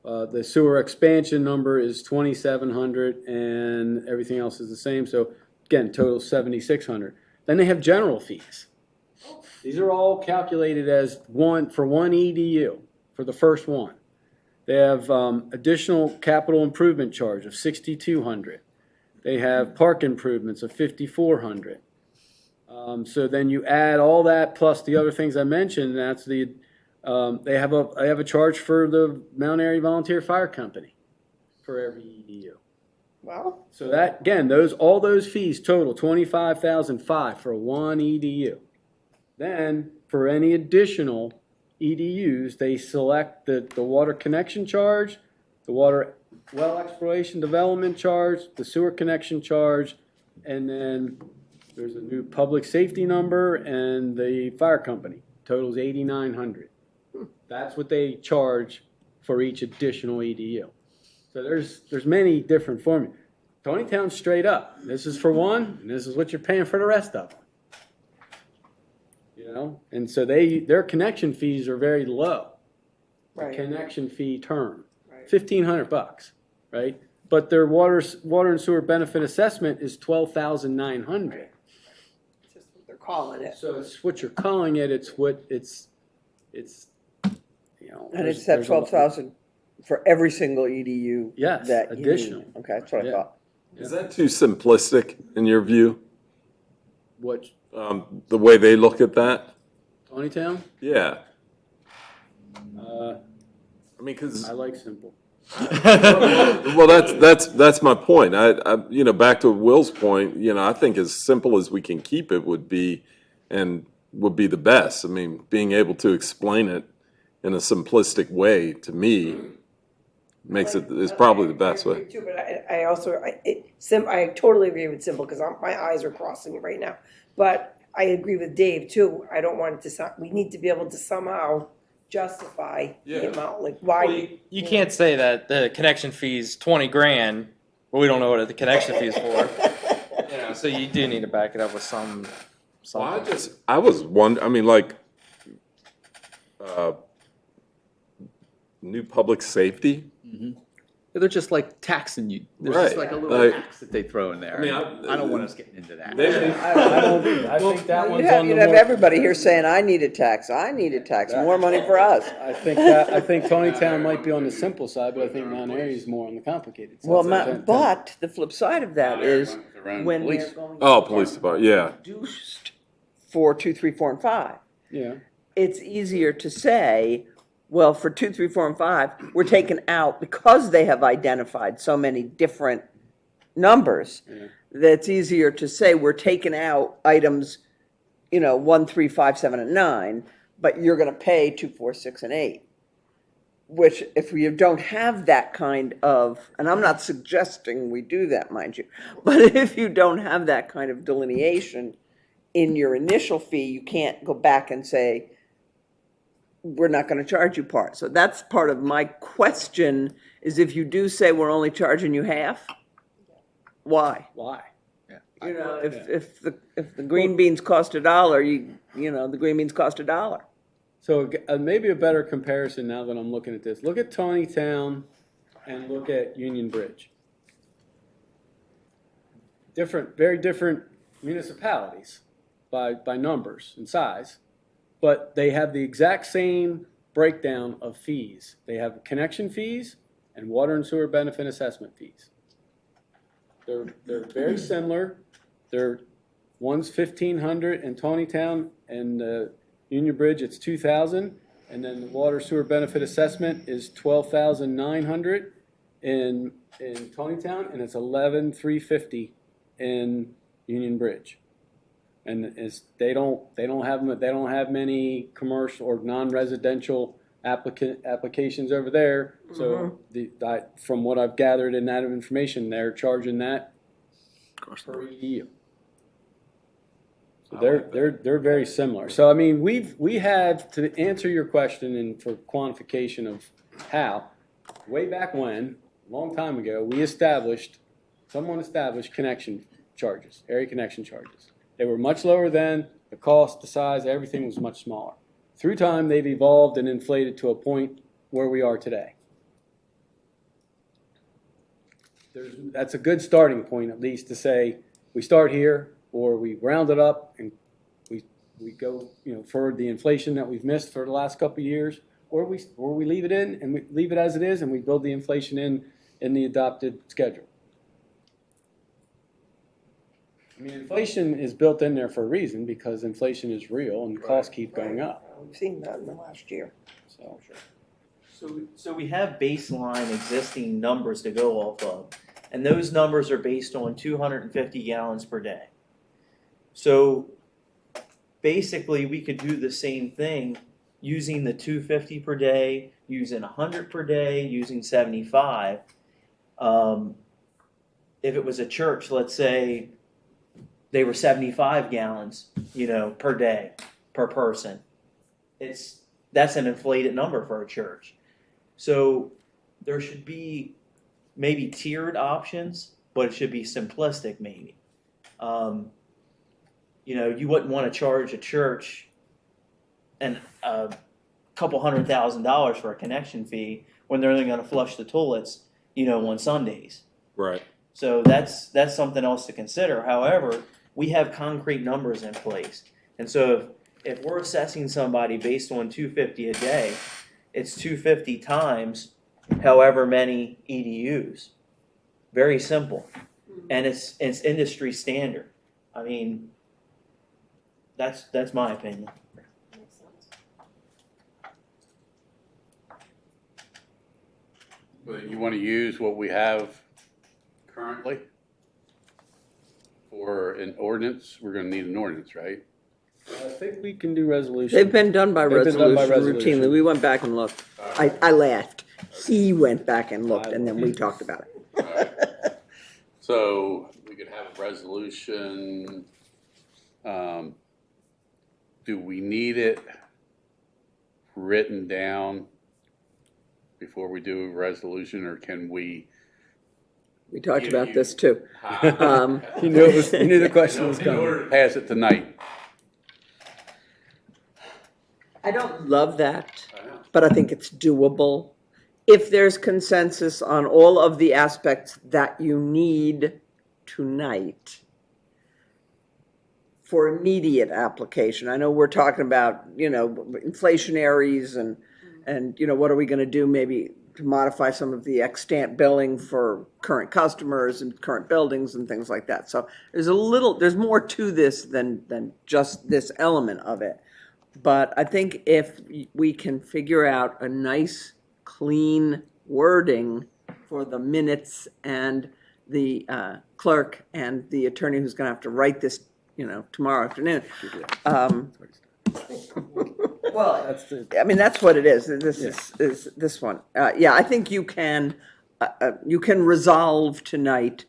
the sewer expansion number is $2,700, and everything else is the same. So again, total $7,600. Then they have general fees. These are all calculated as one EDU for the first one. They have additional capital improvement charge of $6,200. They have park improvements of $5,400. So then you add all that plus the other things I mentioned. That's they have a charge for the Mount Airy Volunteer Fire Company for every EDU. well, So that again, all those fees total $25,500 for one EDU. Then for any additional EDUs, they select the water connection charge, the water well exploration development charge, the sewer connection charge, and then there's a new public safety number and the fire company. Totals $8,900. That's what they charge for each additional EDU. So there's many different formulas. Tonytown's straight up. This is for one, and this is what you're paying for the rest of them. And so their connection fees are very low. right. Connection fee term, Right. $1,500, right? But their water and sewer benefit assessment is $12,900. It's just what they're calling it. So it's what you're calling it. It's And it's that 12,000 for every single EDU. Yes, that you additional. need. Okay, that's what I Yeah. thought. Is that too simplistic in your view? What, The way they look at that? Tonytown? Yeah. Uh, I mean, because I like simple. well, that's my point. I back to Will's point. I think as simple as we can keep it would be the best. I mean, being able to explain it in a simplistic way to me makes it is probably the best I way. agree too, but I totally agree with simple because my eyes are crossing right now. But I agree with Dave too. I don't want it to, we need to be able to somehow justify Yeah. the amount, like Well, why. you can't say that the connection fee's 20 grand, but we don't know what the connection fee is for. You know, so you do need to back it up with some. Well, Something. I was wondering, I mean, like, new public safety? They're just like taxing you. There's Right. just like a little Like- tax that they throw in there. I mean, I don't want us getting into that. I think that one's You'd on the have more. everybody here saying, I need a tax, more money for us. I think Tonytown might be on the simple side, but I think Mount Airy is more on the complicated side. Well, So but the flip side of that is Around when police. they're going Oh, police department, yeah. reduced for 2, 3, 4, and 5. Yeah, It's easier to say, well, for 2, 3, 4, and 5, we're taking out, because they have identified so many different numbers, that's easier to say we're taking out items, 1, 3, 5, 7, and 9, but you're gonna pay 2, 4, 6, and 8. Which, if you don't have that kind of, and I'm not suggesting we do that, mind you, but if you don't have that kind of delineation in your initial fee, you can't go back and say, we're not gonna charge you part. So that's part of my question, is if you do say we're only charging you half, why? why? If the green beans cost $1, the green beans cost $1. So maybe a better comparison now that I'm looking at this. Look at Tonytown and look at Union Bridge. Very different municipalities by numbers and size, but they have the exact same breakdown of fees. They have connection fees and water and sewer benefit assessment fees. They're very similar. One's $1,500 in Tonytown, and Union Bridge it's $2,000, and then the water sewer benefit assessment is $12,900 in Tonytown, and it's $11,350 in Union Bridge. And they don't have many commercial or non-residential applications over there. So from what I've gathered in that information, they're charging that per EDU. So they're very similar. So I mean, we have, to answer your question and for quantification of how, way back when, a long time ago, someone established connection charges, area connection charges. They were much lower then, the cost, the size, everything was much smaller. Through time, they've evolved and inflated to a point where we are today. That's a good starting point, at least, to say we start here, or we round it up and we go, for the inflation that we've missed for the last couple of years, or we leave it in and we leave it as it is and we build the inflation in the adopted schedule. I mean, inflation is built in there for a reason, because inflation is real and costs keep going up. We've seen that in the last year. So we have baseline existing numbers to go off of, and those numbers are based on 250 gallons per day. So basically, we could do the same thing using the 250 per day, using 100 per day, using 75. If it was a church, let's say they were 75 gallons, per day, per person. That's an inflated number for a church. So there should be maybe tiered options, but it should be simplistic maybe. You wouldn't want to charge a church a couple $100,000 for a connection fee when they're only going to flush the toilets, on Sundays. Right. So that's something else to consider. However, we have concrete numbers in place. And so if we're assessing somebody based on 250 a day, it's 250 times however many EDUs. Very simple. And it's industry standard. I mean, that's my opinion. But you want to use what we have currently for an ordinance? We're going to need an ordinance, right? I think we can do resolution. They've been done by They've been done by resolution resolution. routinely. We went back and looked. I laughed. He went back and looked, and then we talked about it. All right. So we could have a resolution do we need it written down before we do a resolution, or can we? We talked about this too. You knew the question was In coming. order to pass it tonight. I don't love that, but I think it's doable. If there's consensus on all of the aspects that you need tonight for immediate application. I know we're talking about, inflationaries and what are we going to do maybe to modify some of the extant billing for current customers and current buildings and things like that. So there's more to this than just this element of it. But I think if we can figure out a nice, clean wording for the minutes and the clerk and the attorney who's going to have to write this, tomorrow afternoon. Well, that's what it is. This is this one. I think you can resolve tonight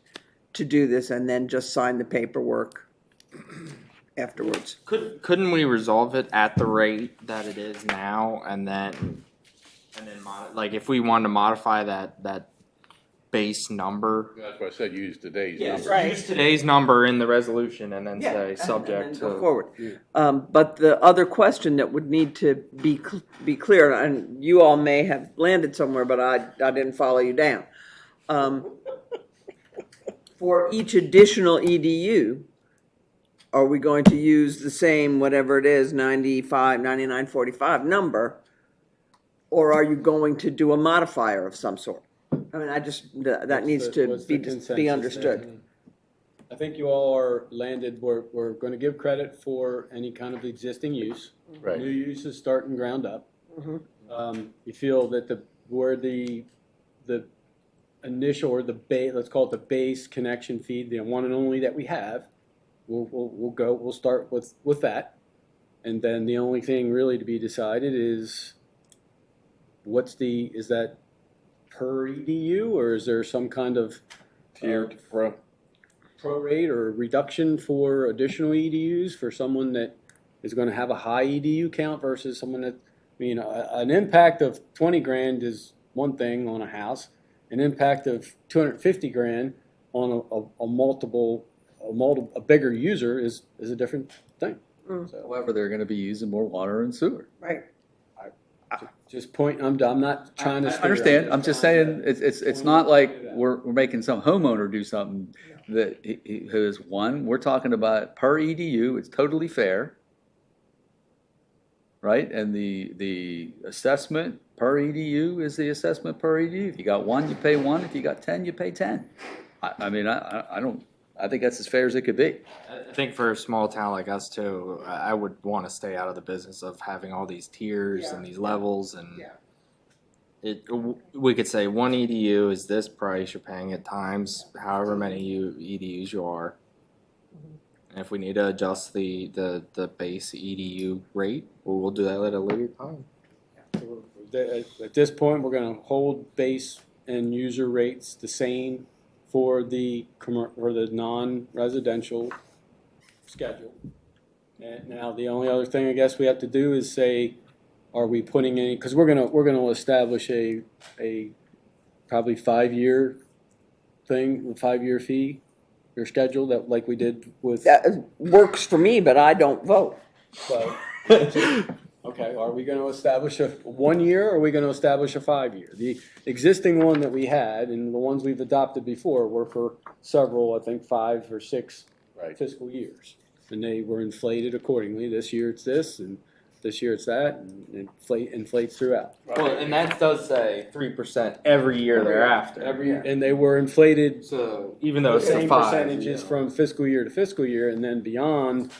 to do this and then just sign the paperwork afterwards. Couldn't we resolve it at the rate that it is now, and then like if we wanted to modify that base number? That's what I said, use today's number. Right. Use today's number in the resolution, and then say subject and to. go forward. But the other question that would need to be clear, and you all may have landed somewhere, but I didn't follow you down. For each additional EDU, are we going to use the same, whatever it is, 95, 99, 45 number? Or are you going to do a modifier of some sort? I mean, that needs to be understood. I think you all are landed, we're going to give credit for any kind of existing use. Right. New uses starting ground up. You feel that where the initial or the base, let's call it the base connection fee, the one and only that we have, we'll start with that. And then the only thing really to be decided is is that per EDU, or is there some kind of Tiered prorate or reduction for additional EDUs for someone that is going to have a high EDU count versus someone that, an impact of 20 grand is one thing on a house. An impact of 250 grand on a bigger user is a different thing. However, they're going to be using more water and sewer. Right. I'm not trying to. I understand. I'm just saying, it's not like we're making some homeowner do something that who is one. We're talking about per EDU. It's totally fair, right? And the assessment per EDU is the assessment per EDU. If you got one, you pay one. If you got 10, you pay 10. I think that's as fair as it could be. I think for a small town like us too, I would want to stay out of the business of having all these tiers and these levels, and we could say one EDU is this price you're paying at times however many EDUs you are. And if we need to adjust the base EDU rate, we'll do that at a later time. At this point, we're going to hold base and user rates the same for the non-residential schedule. And now the only other thing I guess we have to do is say, are we putting any? Because we're gonna establish a probably 5-year thing, a 5-year fee or schedule that like we did with. That works for me, but I don't vote. So, okay, are we going to establish a 1 year or are we going to establish a 5-year? The existing one that we had and the ones we've adopted before were for several, I think 5 or 6 fiscal years. And they were inflated accordingly. This year it's this and this year it's that, and inflates throughout. Well, and that does say 3% every year thereafter. And they were inflated. So even though it's the same 5 percentages from fiscal year to fiscal year, and then beyond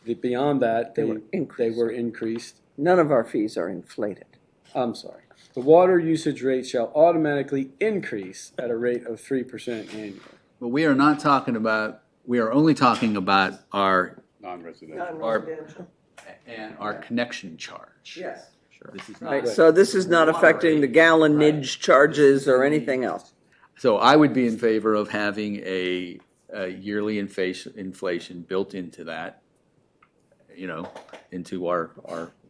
that, they were increased. None of our fees are inflated. I'm sorry. The water usage rate shall automatically increase at a rate of 3% annually. But we are only talking about our Non-residential. and our connection charge. Yes. Sure. This is not, Right, so this is not affecting the gallonage charges or anything else. so I would be in favor of having a yearly inflation built into that. into our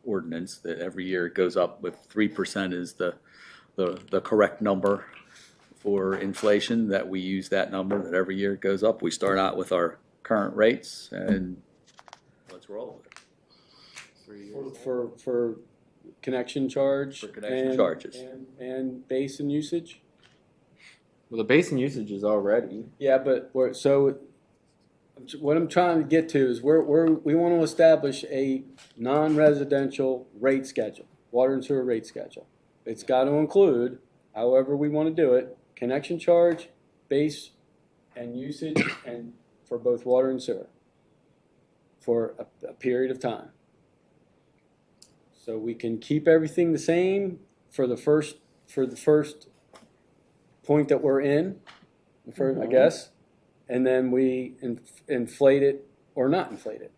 ordinance, that every year it goes up with 3% is the correct number for inflation, that we use that number, that every year it goes up. We start out with our current rates and let's roll with it. For connection charge. For connection and- charges. And base and usage? Well, the base and usage is already. Yeah, but what I'm trying to get to is we want to establish a non-residential rate schedule, water and sewer rate schedule. It's got to include, however we want to do it, connection charge, base and usage, and for both water and sewer for a period of time. So we can keep everything the same for the first point that we're in, I guess, and then we inflate it or not inflate it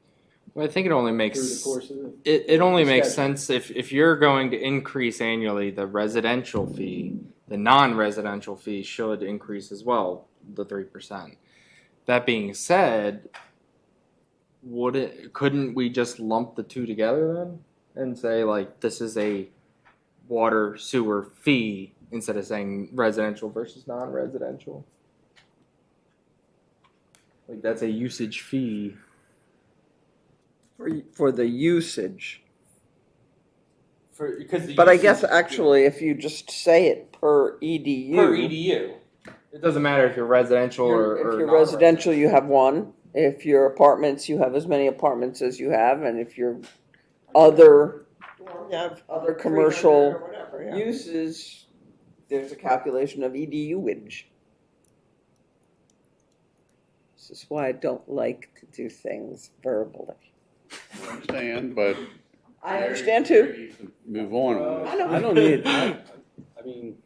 Well, I think it only through makes the course of it. it only makes schedule. sense if you're going to increase annually the residential fee, the non-residential fee should increase as well, the 3%. That being said, couldn't we just lump the two together then and say like this is a water sewer fee instead of saying residential versus non-residential? Like that's a usage fee. For the usage. Because But I guess actually, if you just say it per EDU. per EDU. It doesn't matter if you're residential or If you're non-residential. residential, you have one. If you're apartments, you have as many apartments as you have, and if you're other commercial uses, there's a calculation of EDUage. This is why I don't like to do things verbally. I understand, but. I understand too. Move on. I don't need. I mean,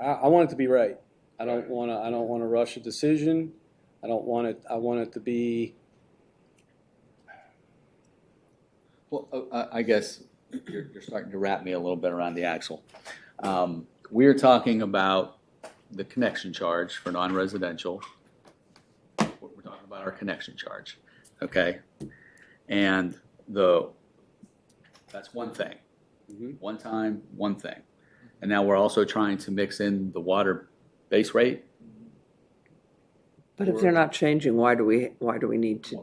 I want it to be right. I don't want to rush a decision. I don't want it. I want it to be. Well, I guess you're starting to wrap me a little bit around the axle. We're talking about the connection charge for non-residential. We're talking about our connection charge, okay? And that's one thing. Mhm. One time, one thing. And now we're also trying to mix in the water base rate. But if they're not changing, why do we need to?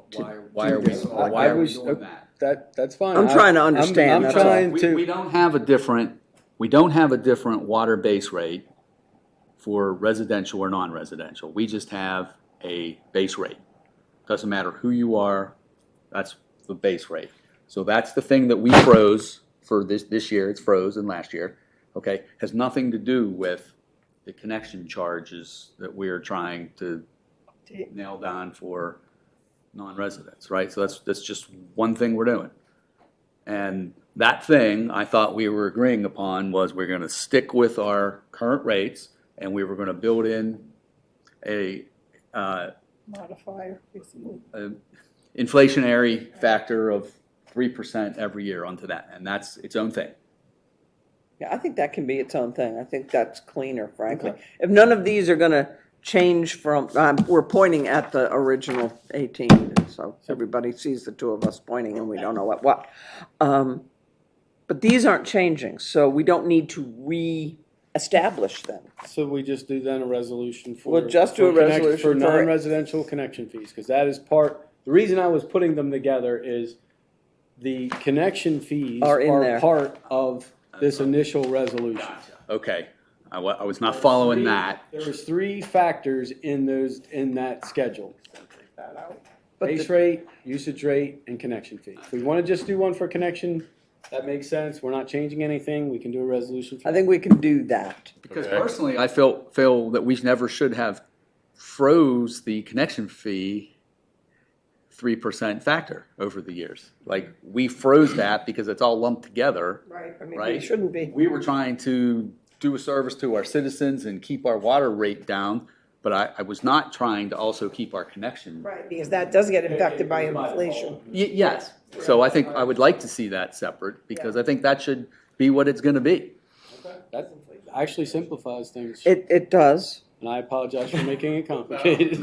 Why are we doing that? That's fine. I'm trying to understand, I'm that's all. trying We to. don't have a different water base rate for residential or non-residential. We just have a base rate. Doesn't matter who you are, that's the base rate. So that's the thing that we froze for this year, it's frozen last year, okay? Has nothing to do with the connection charges that we're trying to nail down for non-residents, right? So that's just one thing we're doing. And that thing I thought we were agreeing upon was we're gonna stick with our current rates and we were gonna build in a Modifier, basically. inflationary factor of 3% every year onto that, and that's its own thing. Yeah, I think that can be its own thing. I think that's cleaner, frankly. If none of these are gonna change from, we're pointing at the original 18, so everybody sees the two of us pointing and we don't know what. But these aren't changing, so we don't need to re-establish them. So we just do then a resolution for. We'll just do a resolution for for- non-residential connection fees, because that is part, the reason I was putting them together is the connection fees Are in are there. part of this initial resolution. Okay, I was not following that. There was 3 factors in that schedule. But Base the- rate, usage rate, and connection fee. If we want to just do one for connection, that makes sense. We're not changing anything. We can do a resolution for I think we can do that. Because Okay. personally, I feel that we never should have froze the connection fee 3% factor over the years. Like, we froze that because it's all lumped together. Right, I mean, Right. it shouldn't be. We were trying to do a service to our citizens and keep our water rate down, but I was not trying to also keep our connection. Right, because that does get impacted by inflation. Yes, so I think I would like to see that separate, because I think that should be what it's gonna be. That actually simplifies things. It does, and I apologize for making it complicated.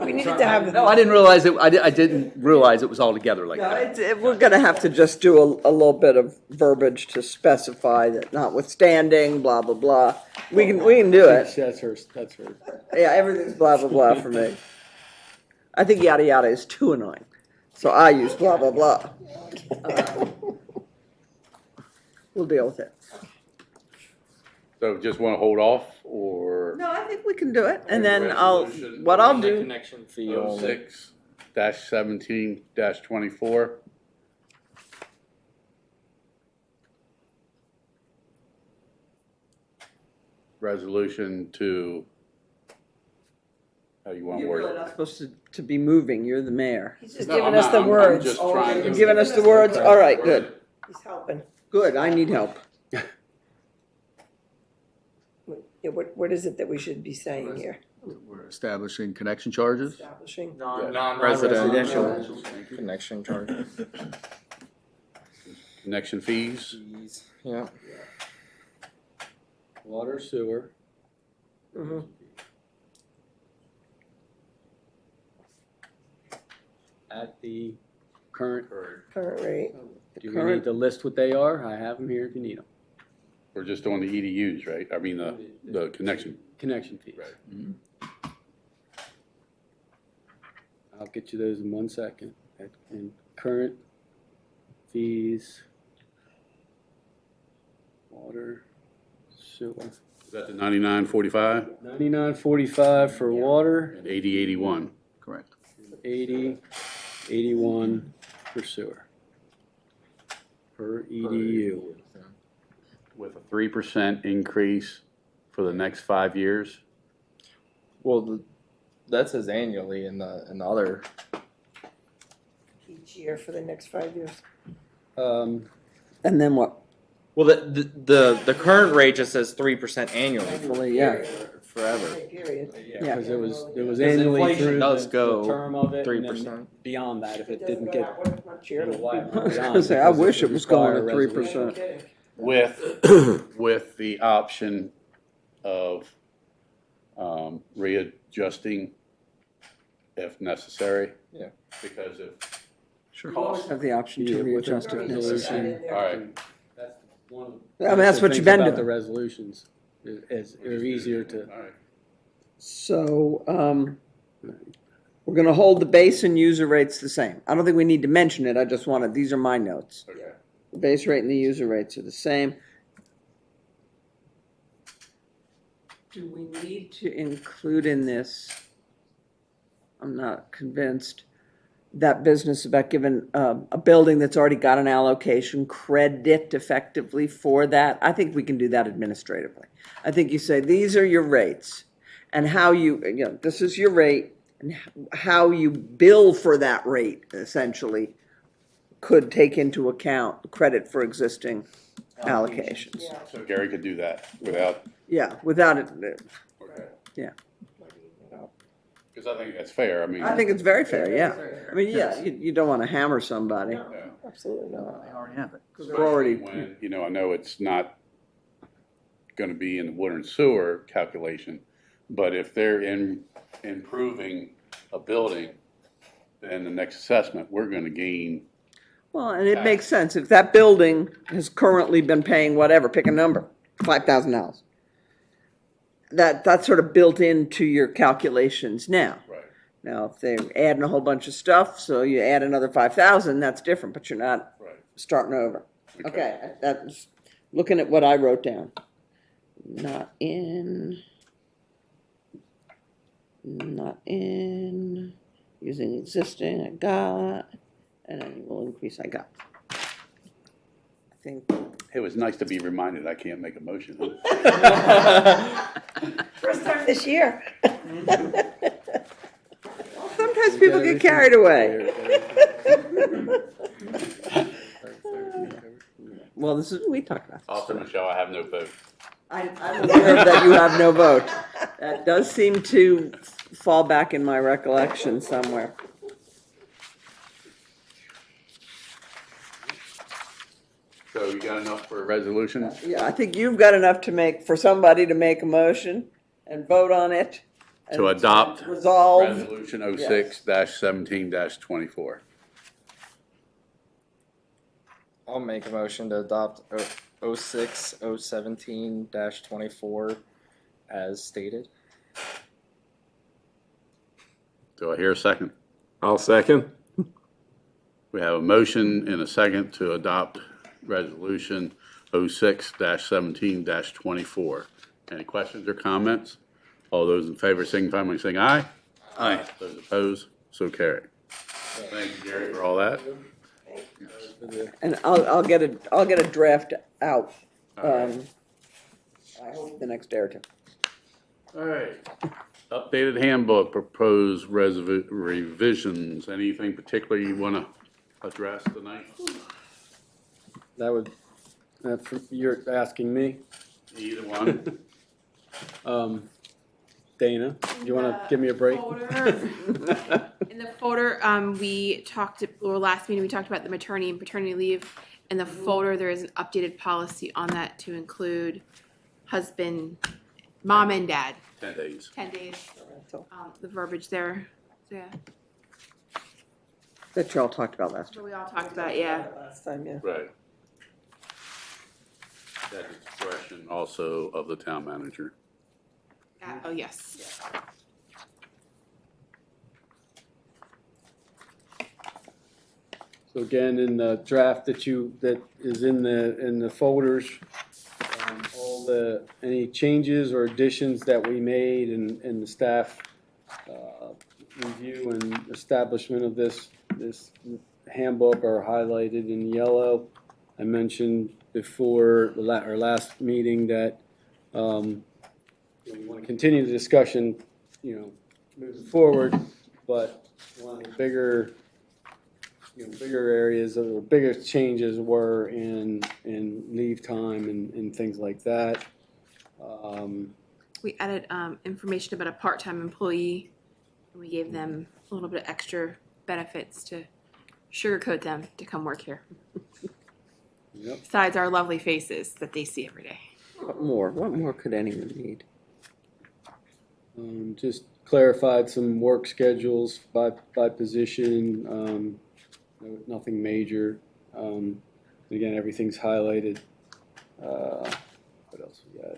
We needed to have. No, I didn't realize it, I didn't realize it was all together like No, that. we're gonna have to just do a little bit of verbiage to specify that notwithstanding, blah, blah, blah. We can do it. That's her. Yeah, everything's blah, blah, blah for me. I think yada yada is too annoying, so I use blah, blah, blah. We'll deal with it. So just want to hold off, or No, I think we can do it, and then Resolution. what I'll The do, connection fee only. 06-17-24? Resolution to, how you want to you're word really it? not supposed to be moving, you're the mayor. He's just No, giving I'm us not. the I'm words. just trying to- You're giving us the words, all right, good, He's helping. good, I need help. Yeah, what is it that we should be saying here? We're establishing connection charges. Establishing. Non-residential connection charge. Connection fees? Fees. Yeah. Water, sewer. Mhm. At the current. Current rate. Do you need to list what they are? I have them here if you need them. We're just on the EDUs, right? I mean, the connection. Connection fees. Right. I'll get you those in 1 second. And current fees, water, sewer. Is that the 99.45 $99.45 for water, and 80.81? Correct. 80.81 for sewer. Per EDU. With a 3% increase for the next 5 years? Well, that says annually in the other. Each year for the next 5 years. Um, And then what? Well, the current rate just says 3% annually Well, yeah, forever. Period. Yeah. because it was Because annually inflation through does the go term of it. and then 3%. Beyond that, if it doesn't didn't go get. out one much year, it'll be- I was gonna say, I wish it was going at Require 3%. No kidding. With the option of readjusting if necessary? Yeah. Because if Sure. costs, Have the option to Yeah, with readjust the if Resolution. necessary. In there. all right, That's one of the. I mean, that's what things you've been about doing. The resolutions are easier to. all right. So, we're gonna hold the base and user rates the same. I don't think we need to mention it, I just wanted, these are my notes. Okay. The base rate and the user rates are the same. Do we need to include in this, I'm not convinced, that business about giving a building that's already got an allocation credit effectively for that? I think we can do that administratively. I think you say, these are your rates, and how you know, this is your rate, and how you bill for that rate, essentially, could take into account credit for existing allocations. Yeah. So Gary could do that without, Yeah, without it, okay. Yeah. Because I think that's fair, I mean. I think it's very fair, yeah. I mean, yeah, you don't want to hammer somebody. Yeah. Absolutely not. They already have it. Because they're already, When, you know, I know it's not gonna be in the water and sewer calculation, but if they're improving a building, then the next assessment, we're gonna gain. well, and it makes sense. If that building has currently been paying whatever, pick a number, $5,000. That's sort of built into your calculations now. Right. Now, if they're adding a whole bunch of stuff, so you add another 5,000, that's different, but you're not Right. starting over. Okay, that's, looking at what I wrote down. Not in, using existing, I got, and annual increase, I got. I think, It was nice to be reminded I can't make a motion. First time this year. sometimes people get carried away. Well, this is, we talked about this. Also, Michelle, I have no vote. I'm aware that you have no vote. That does seem to fall back in my recollection somewhere. So you got enough for a resolution? Yeah, I think you've got enough to make, for somebody to make a motion. and vote on it. To and adopt Resolve. Resolution 06-17-24. I'll make a motion to adopt 06-017-24 as stated. Do I hear a second? I'll second. We have a motion and a second to adopt Resolution 06-17-24. Any questions or comments? All those in favor signify by saying aye. Aye. Those opposed, so carried. Thank you, Gary, for all that. And I'll get a draft out, All right. I hope the next day or two. All right. Updated handbook, proposed revisions. Anything particular you want to address tonight? That would, you're asking me? Either one. Dana, you want to give me a break? In the folder, we talked, or last meeting, we talked about the maternity and paternity leave. In the folder, there is an updated policy on that to include husband, mom and dad, 10 days. 10 days. The verbiage there, so yeah. That you all talked about last So we all talked about, yeah. time, yeah. Right. That discretion also of the town manager. Oh, yes. So again, in the draft that is in the folders, any changes or additions that we made in the staff review and establishment of this handbook are highlighted in yellow. I mentioned before our last meeting that we want to continue the discussion, moving forward, but one of the bigger areas or bigger changes were in leave time and things like that. We added information about a part-time employee, and we gave them a little bit of extra benefits to sugarcoat them to come work here. Yep. Besides our lovely faces that they see every day. What more could anyone need? Just clarified some work schedules by position. Nothing major. Again, everything's highlighted. What else we got?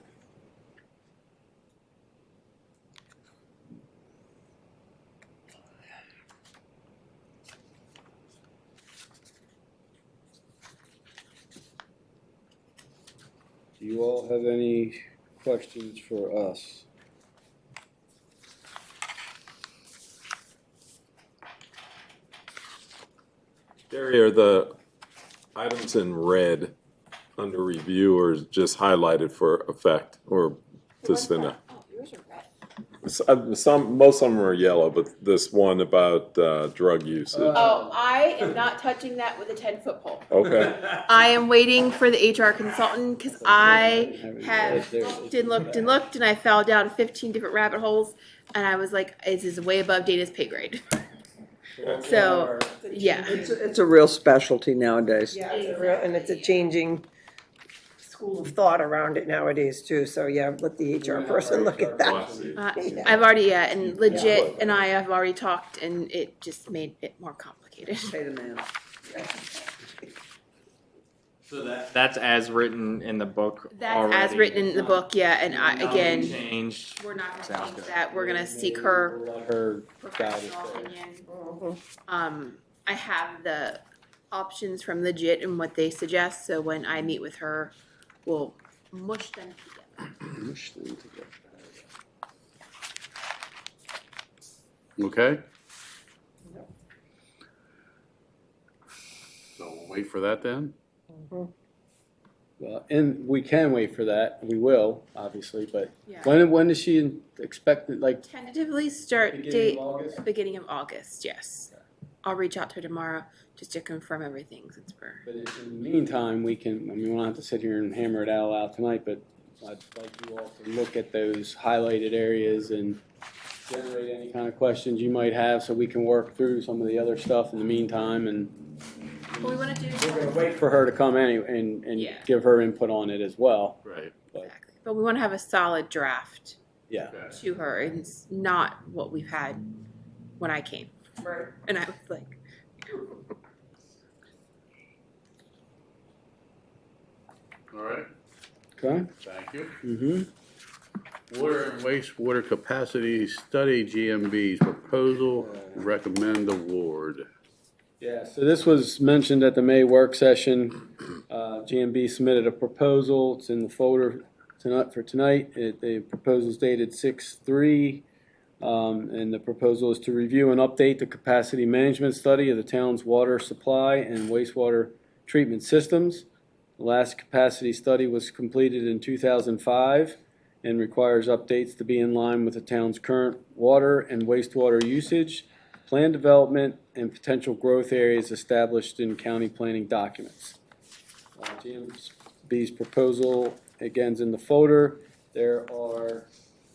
Do you all have any questions for us? Gary, are the items in red under review or is just highlighted for effect or just in a? Most of them are yellow, but this one about drug usage. Oh, I am not touching that with a 10-foot pole. Okay. I am waiting for the HR consultant because I have looked and looked and looked and I fell down 15 different rabbit holes and I was like, this is way above Dana's pay grade. So, yeah. It's a real specialty nowadays. Yeah, and it's a changing school of thought around it nowadays too, so yeah, let the HR person look at that. I've already, and legit, and I have already talked, and it just made it more complicated. Pay the man. So that's as written in the book That's already. as written in the book, yeah, and Nothing again, changed. we're not Sounds gonna change good. that, we're gonna seek her Let her guide us professional there. opinion. I have the options from legit and what they suggest, so when I meet with her, we'll mush them together. Okay? So we'll wait for that then? Well, and we can wait for that. We will, obviously, but Yeah. when does she expect it? Like Tentatively start beginning date, of August? beginning of August, yes. I'll reach out to her tomorrow just to confirm everything since we're. But in the meantime, we don't have to sit here and hammer it all out tonight, but I'd like you all to look at those highlighted areas and generate any kind of questions you might have so we can work through some of the other stuff in the meantime. And What we want to do is. we're going to wait for her to come anyway and Yeah. give her input on it as well. Right. Exactly. But we want to have a solid draft Yeah. to her. And it's not what we've had when I came. Right. And I was like, All right, Okay. thank you. Mm-hmm. Water and wastewater capacity study, GMB's proposal, recommend award. Yeah, so this was mentioned at the May work session. GMB submitted a proposal. It's in the folder tonight for tonight. The proposal's dated 6/3. And the proposal is to review and update the capacity management study of the town's water supply and wastewater treatment systems. The last capacity study was completed in 2005 and requires updates to be in line with the town's current water and wastewater usage, plan development, and potential growth areas established in county planning documents. GMB's proposal, again, is in the folder. There are,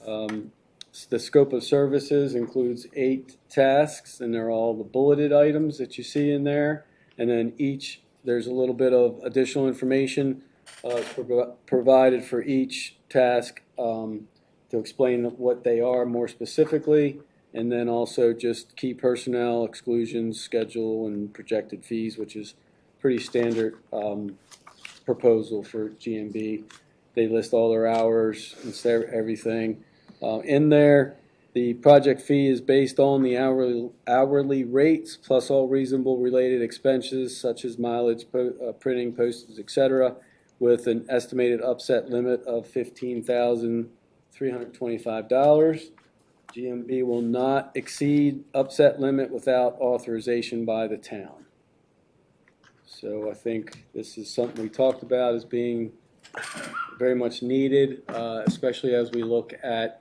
the scope of services includes 8 tasks, and they're all the bulleted items that you see in there. And then there's a little bit of additional information provided for each task to explain what they are more specifically, and then also just key personnel, exclusions, schedule, and projected fees, which is pretty standard proposal for GMB. They list all their hours and everything. In there, the project fee is based on the hourly rates plus all reasonable related expenses such as mileage, printing, postage, etc., with an estimated upset limit of $15,325. GMB will not exceed upset limit without authorization by the town. So I think this is something we talked about as being very much needed, especially as we look at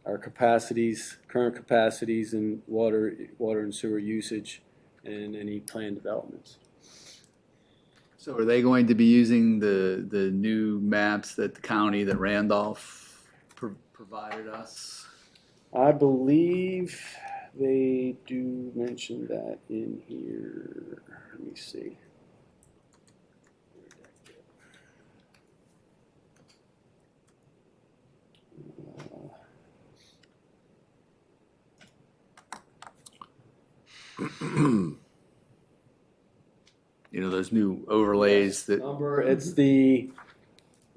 our capacities, current capacities in water and sewer usage, and any planned developments. So are they going to be using the new maps that the county, that Randolph provided us? I believe they do mention that in here. Let me see. You know, those new overlays that, Number, it's the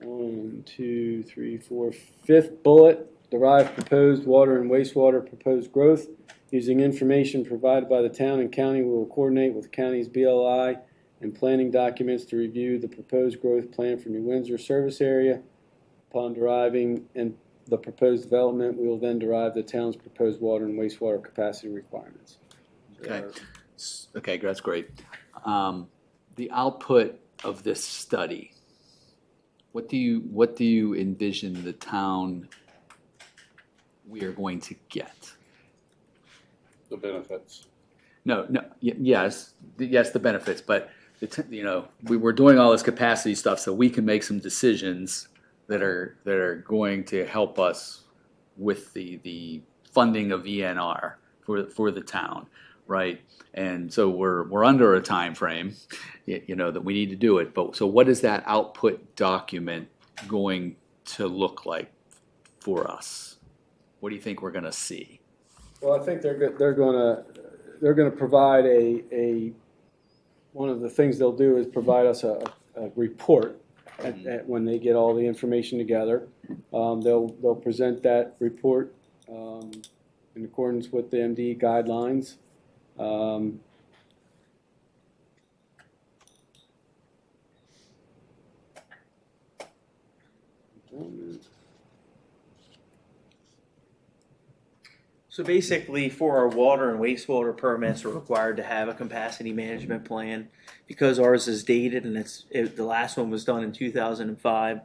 5th bullet. Derive proposed water and wastewater proposed growth. Using information provided by the town and county, we will coordinate with the county's BLI and planning documents to review the proposed growth plan for New Windsor service area. Upon deriving and the proposed development, we will then derive the town's proposed water and wastewater capacity requirements. okay, okay, that's great. The output of this study, what do you envision the town we are going to get? The benefits. No, yes, the benefits, but we're doing all this capacity stuff so we can make some decisions that are going to help us with the funding of ENR for the town, right? And so we're under a time frame, that we need to do it. But so what is that output document going to look like for us? What do you think we're going to see? Well, I think they're going to provide one of the things they'll do is provide us a report when they get all the information together. They'll present that report in accordance with the MD guidelines. So basically, for our water and wastewater permits, we're required to have a capacity management plan. Because ours is dated and the last one was done in 2005,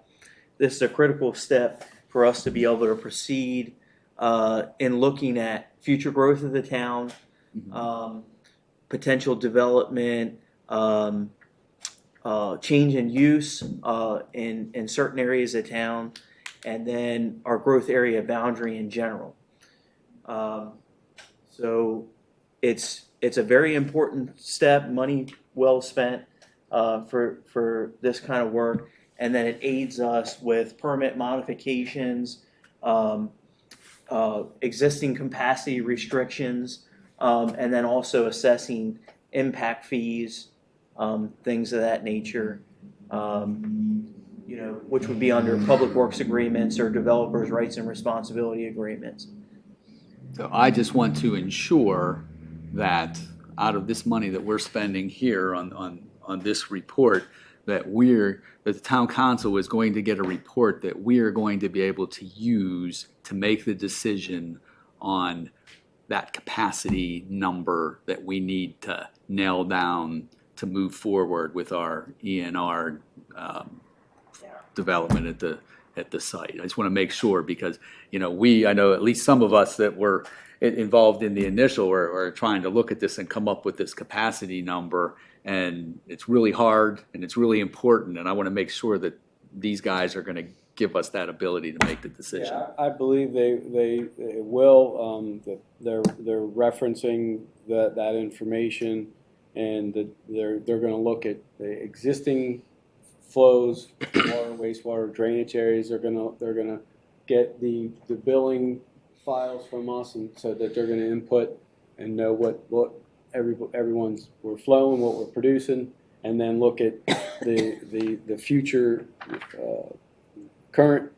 this is a critical step for us to be able to proceed in looking at future growth of the town, potential development, change in use in certain areas of town, and then our growth area boundary in general. So it's a very important step, money well spent for this kind of work, and then it aids us with permit modifications, existing capacity restrictions, and then also assessing impact fees, things of that nature, which would be under public works agreements or developers' rights and responsibility agreements. So I just want to ensure that out of this money that we're spending here on this report, that the town council is going to get a report that we are going to be able to use to make the decision on that capacity number that we need to nail down to move forward with our ENR development at the site. I just want to make sure because, I know at least some of us that were involved in the initial are trying to look at this and come up with this capacity number. And it's really hard and it's really important. And I want to make sure that these guys are going to give us that ability to make the decision. Yeah, I believe they will. They're referencing that information, and they're going to look at the existing flows, water, wastewater, drainage areas. They're gonna get the billing files from us, and so that they're going to input and know what we're flowing, what we're producing, and then look at the future current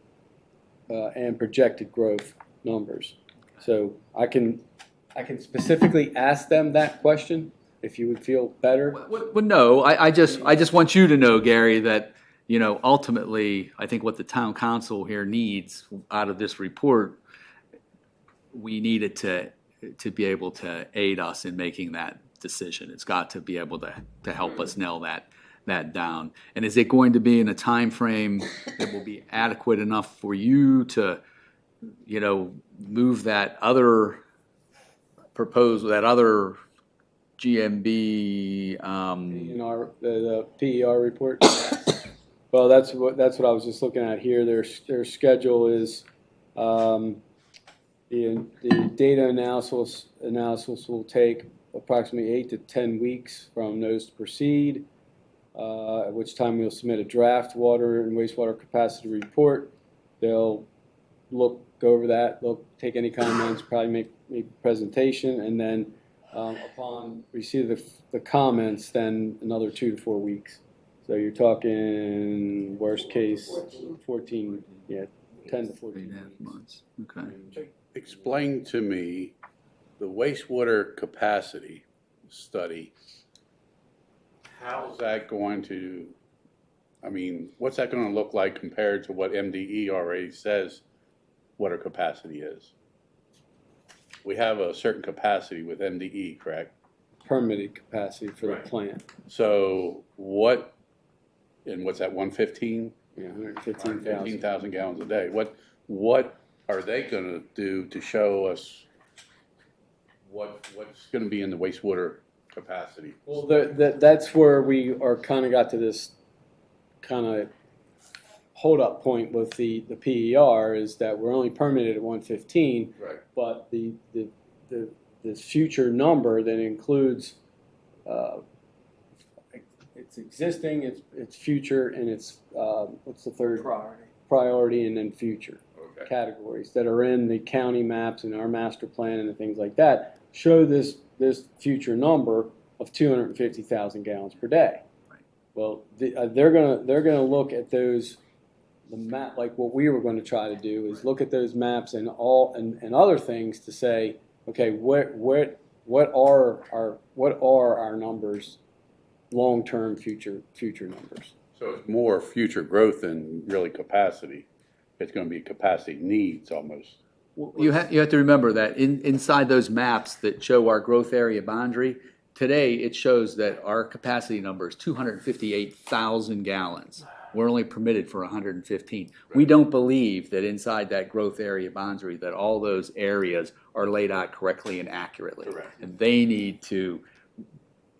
and projected growth numbers. So I can specifically ask them that question if you would feel better. Well, no, I just want you to know, Gary, that ultimately I think what the town council here needs out of this report, we need it to be able to aid us in making that decision. It's got to be able to help us nail that down. And is it going to be in a time frame that will be adequate enough for you to, move that other proposal, that other GMB? The PER report. Well, that's what I was just looking at here. Their schedule is the data analysis will take approximately 8 to 10 weeks from notice to proceed, at which time we'll submit a draft water and wastewater capacity report. They'll go over that. They'll take any comments, probably make a presentation, and then upon receipt of the comments, then another 2 to 4 weeks. So you're talking worst case 14, 10 to 14 months. Okay. Explain to me the wastewater capacity study. How is that going to, what's that going to look like compared to what MDE already says water capacity is? We have a certain capacity with MDE, correct? Permitted capacity for the plant. So what's that, 115? Yeah, 115,000. 15,000 gallons a day. What are they going to do to show us what's going to be in the wastewater capacity? Well, that's where we are kind of got to this kind of hold up point with the PER is that we're only permitted at 115, right? But the future number that includes it's existing, it's future, and it's what's the third priority, and then future categories that are in the county maps and our master plan and the things like that show this future number of 250,000 gallons per day. Right. Well, they're gonna look at those. The map, like what we were going to try to do, is look at those maps and other things to say, okay, what are our numbers, long-term future numbers. So it's more future growth than really capacity. It's going to be capacity needs almost. You have to remember that inside those maps that show our growth area boundary, today it shows that our capacity number is 258,000 gallons. We're only permitted for 115. Right. We don't believe that inside that growth area boundary that all those areas are laid out correctly and accurately. Correct. And they need to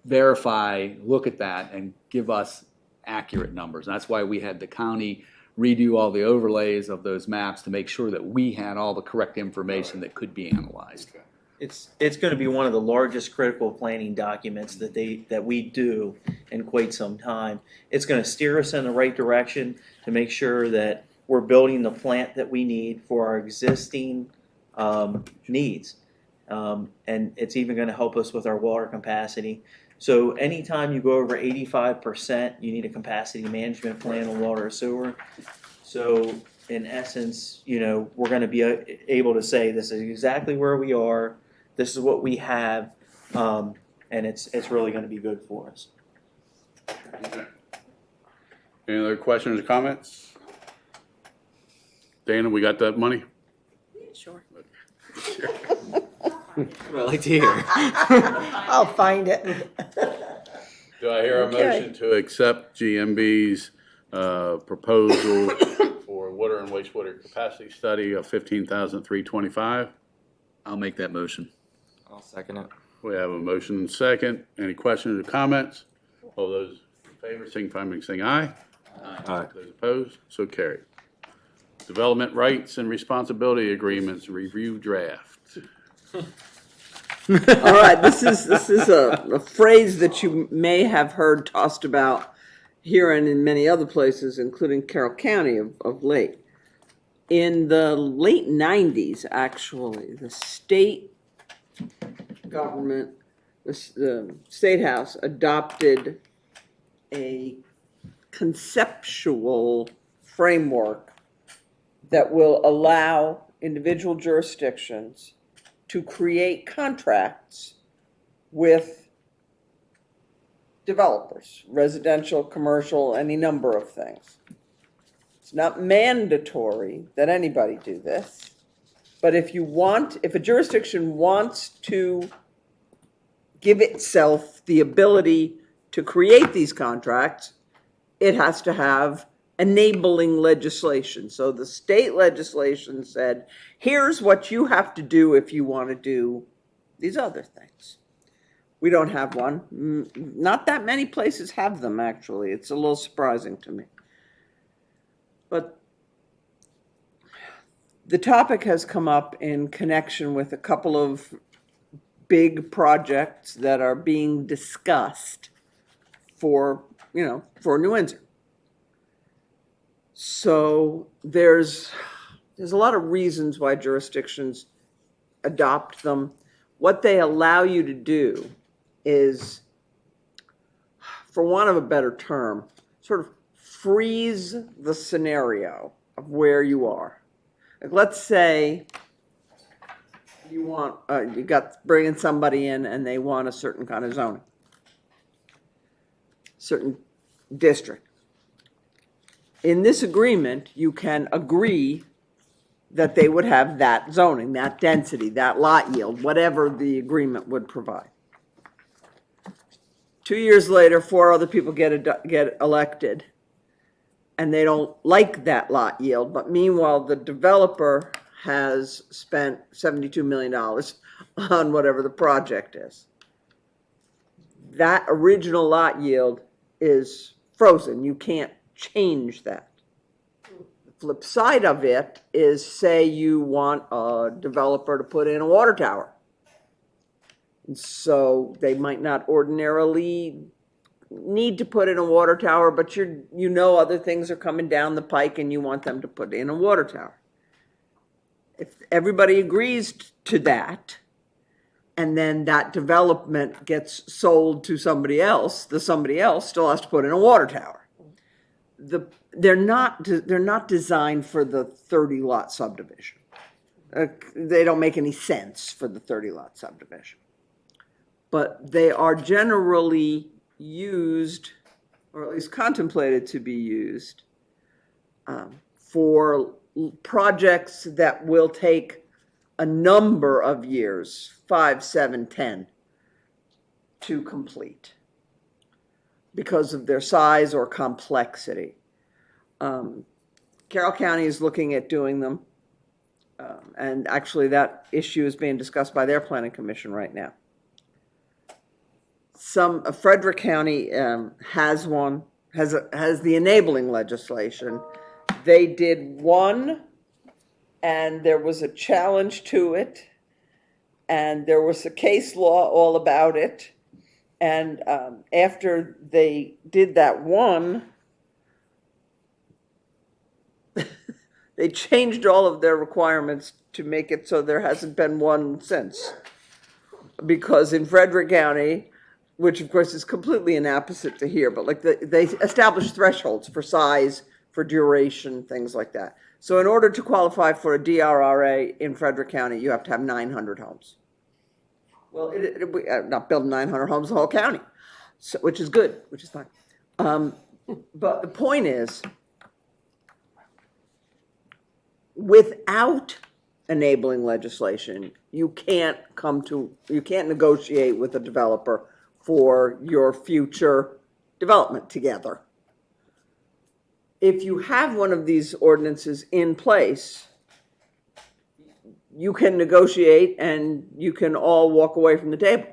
verify, look at that, and give us accurate numbers. And that's why we had the county redo all the overlays of those maps to make sure that we had all the correct information that could be analyzed. Okay. It's going to be one of the largest critical planning documents that we do in quite some time. It's going to steer us in the right direction to make sure that we're building the plant that we need for our existing needs. And it's even going to help us with our water capacity. So anytime you go over 85%, you need a capacity management plan on water or sewer. So in essence, we're going to be able to say this is exactly where we are. This is what we have, and it's really going to be good for us. Any other questions or comments? Dana, we got that money? Sure. What I like to hear. I'll find it. Do I hear a Okay. motion to accept GMB's proposal for water and wastewater capacity study of $15,325? I'll make that motion. I'll second it. We have a motion and second. Any questions or comments? All those in favor, signify by saying aye. Aye. Those opposed, so carried. Development rights and responsibility agreements, review draft. All right, this is a phrase that you may have heard tossed about here and in many other places, including Carroll County of late. In the late 90s, actually, the state government, the State House adopted a conceptual framework that will allow individual jurisdictions to create contracts with developers, residential, commercial, any number of things. It's not mandatory that anybody do this, but if a jurisdiction wants to give itself the ability to create these contracts, it has to have enabling legislation. So the state legislation said, here's what you have to do if you want to do these other things. We don't have one. Not that many places have them, actually. It's a little surprising to me. But the topic has come up in connection with a couple of big projects that are being discussed for New Windsor. So there's a lot of reasons why jurisdictions adopt them. What they allow you to do is, for want of a better term, sort of freeze the scenario of where you are. Like, let's say you want you got bringing somebody in and they want a certain kind of zoning, certain district. In this agreement, you can agree that they would have that zoning, that density, that lot yield, whatever the agreement would provide. 2 years later, 4 other people get elected, and they don't like that lot yield, but meanwhile, the developer has spent $72 million on whatever the project is. That original lot yield is frozen. You can't change that. The flip side of it is, say you want a developer to put in a water tower. And so they might not ordinarily need to put in a water tower, but you know other things are coming down the pike and you want them to put in a water tower. If everybody agrees to that, and then that development gets sold to somebody else, the somebody else still has to put in a water tower. They're not designed for the 30-lot subdivision. They don't make any sense for the 30-lot subdivision. But they are generally used, or at least contemplated to be used, for projects that will take a number of years, 5, 7, 10, to complete, because of their size or complexity. Carroll County is looking at doing them, and actually that issue is being discussed by their planning commission right now. Frederick County has one, has the enabling legislation. They did one, and there was a challenge to it, and there was a case law all about it. And after they did that one, They changed all of their requirements to make it so there hasn't been one since. Because in Frederick County, which of course is completely an opposite to here, but like they established thresholds for size, for duration, things like that. So in order to qualify for a DRRA in Frederick County, you have to have 900 homes. Well, we're not building 900 homes in the whole county, so, which is good, which is fine. But the point is, without enabling legislation, you can't negotiate with a developer for your future development together. If you have one of these ordinances in place, you can negotiate and you can all walk away from the table.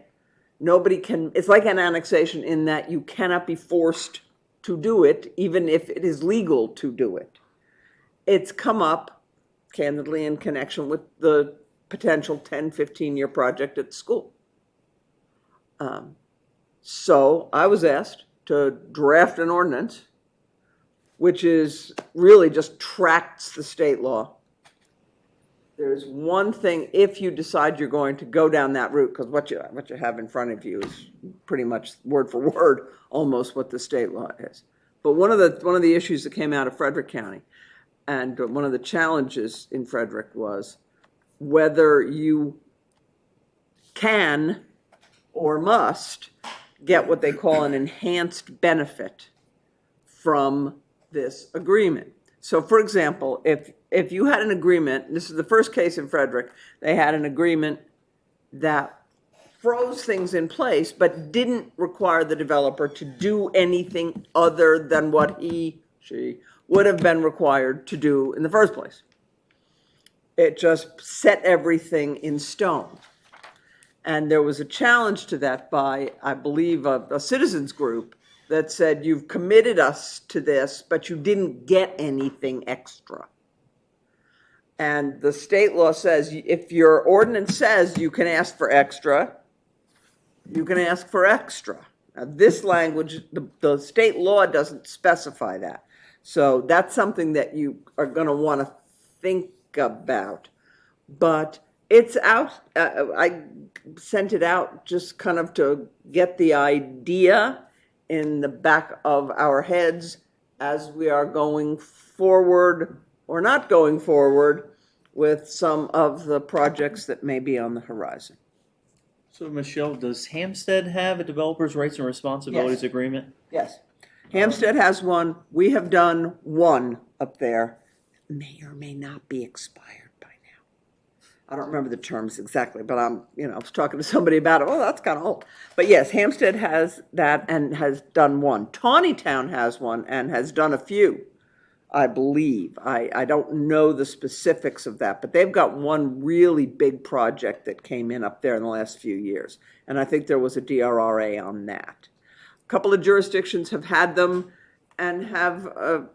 Nobody can, it's like an annexation in that you cannot be forced to do it, even if it is legal to do it. It's come up, candidly, in connection with the potential 10, 15-year project at the school. So I was asked to draft an ordinance, which is really just tracts the state law. There's one thing, if you decide you're going to go down that route, because what you have in front of you is pretty much word for word almost what the state law is. But one of the issues that came out of Frederick County, and one of the challenges in Frederick, was whether you can or must get what they call an enhanced benefit from this agreement. So, for example, if you had an agreement, this is the first case in Frederick, they had an agreement that froze things in place but didn't require the developer to do anything other than what she would have been required to do in the first place. It just set everything in stone. And there was a challenge to that by, I believe, a citizens group that said, you've committed us to this, but you didn't get anything extra. And the state law says, if your ordinance says you can ask for extra, you can ask for extra. Now, this language, the state law doesn't specify that. So that's something that you are going to want to think about. But it's out. I sent it out just kind of to get the idea in the back of our heads as we are going forward or not going forward with some of the projects that may be on the horizon. So, Michelle, does Hampstead have a developer's rights and responsibilities agreement? Yes. Hampstead has one. We have done one up there. May or may not be expired by now. I don't remember the terms exactly, but I was talking to somebody about it. Oh, that's kind of old. But yes, Hampstead has that and has done one. Tawnytown has one and has done a few, I believe. I don't know the specifics of that, but they've got one really big project that came in up there in the last few years. And I think there was a DRRA on that. A couple of jurisdictions have had them and have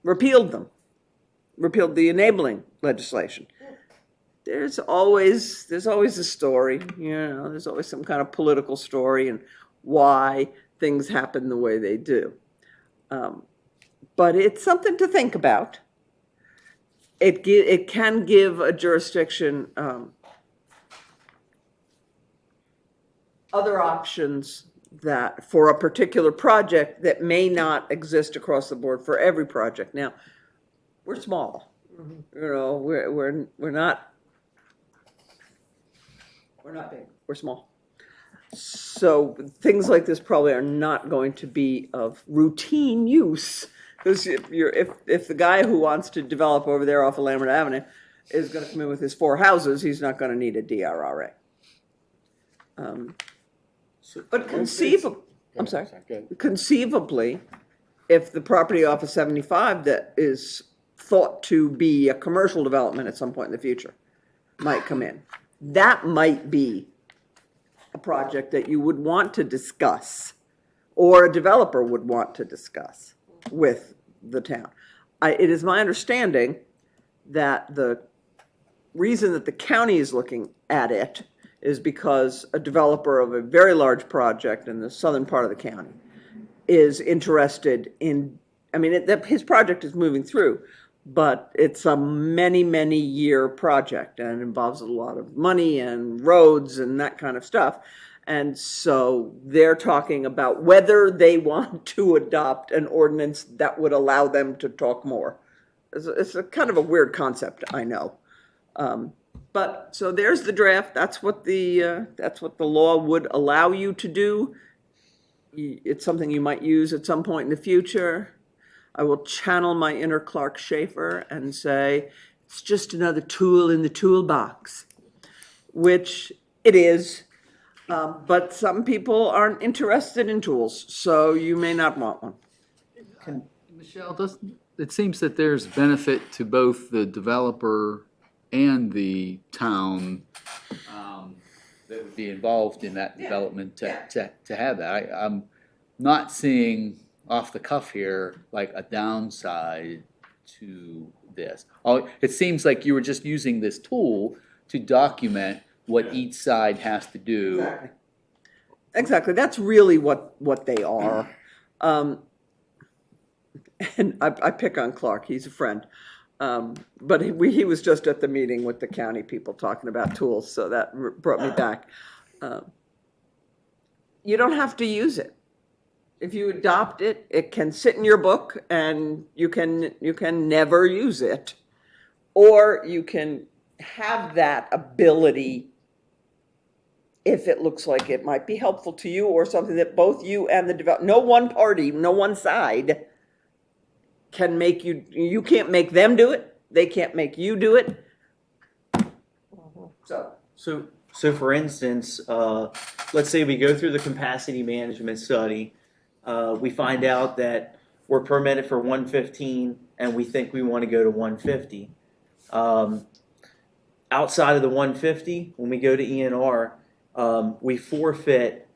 repealed them, repealed the enabling legislation. There's always a story, there's always some kind of political story and why things happen the way they do. But it's something to think about. It can give a jurisdiction other options that for a particular project that may not exist across the board for every project. Now, we're small. We're not big. We're small. So things like this probably are not going to be of routine use, because if the guy who wants to develop over there off of Lambert Avenue is going to come in with his 4 houses, he's not going to need a DRRA. But conceivably, if the property off of 75 that is thought to be a commercial development at some point in the future might come in, that might be a project that you would want to discuss, or a developer would want to discuss with the town. It is my understanding that the reason that the county is looking at it is because a developer of a very large project in the southern part of the county is interested in I mean, his project is moving through, but it's a many, many year project and involves a lot of money and roads and that kind of stuff. And so they're talking about whether they want to adopt an ordinance that would allow them to talk more. It's a kind of a weird concept, I know. But so there's the draft. That's what the law would allow you to do. It's something you might use at some point in the future. I will channel my inner Clark Schaefer and say, it's just another tool in the toolbox, which it is. But some people aren't interested in tools, so you may not want one. Michelle, it seems that there's benefit to both the developer and the town that would be involved in that development to have that. I'm not seeing off the cuff here like a downside to this. It seems like you were just using this tool to document what each side has to do. Exactly. That's really what they are. And I pick on Clark. He's a friend. But he was just at the meeting with the county people talking about tools, so that brought me back. You don't have to use it. If you adopt it, it can sit in your book and you can never use it. Or you can have that ability if it looks like it might be helpful to you or something that both you and the developer, no one party, no one side can make you can't make them do it. They can't make you do it. So for instance, let's say we go through the capacity management study. We find out that we're permitted for 115 and we think we want to go to 150. Outside of the 150, when we go to ENR, we forfeit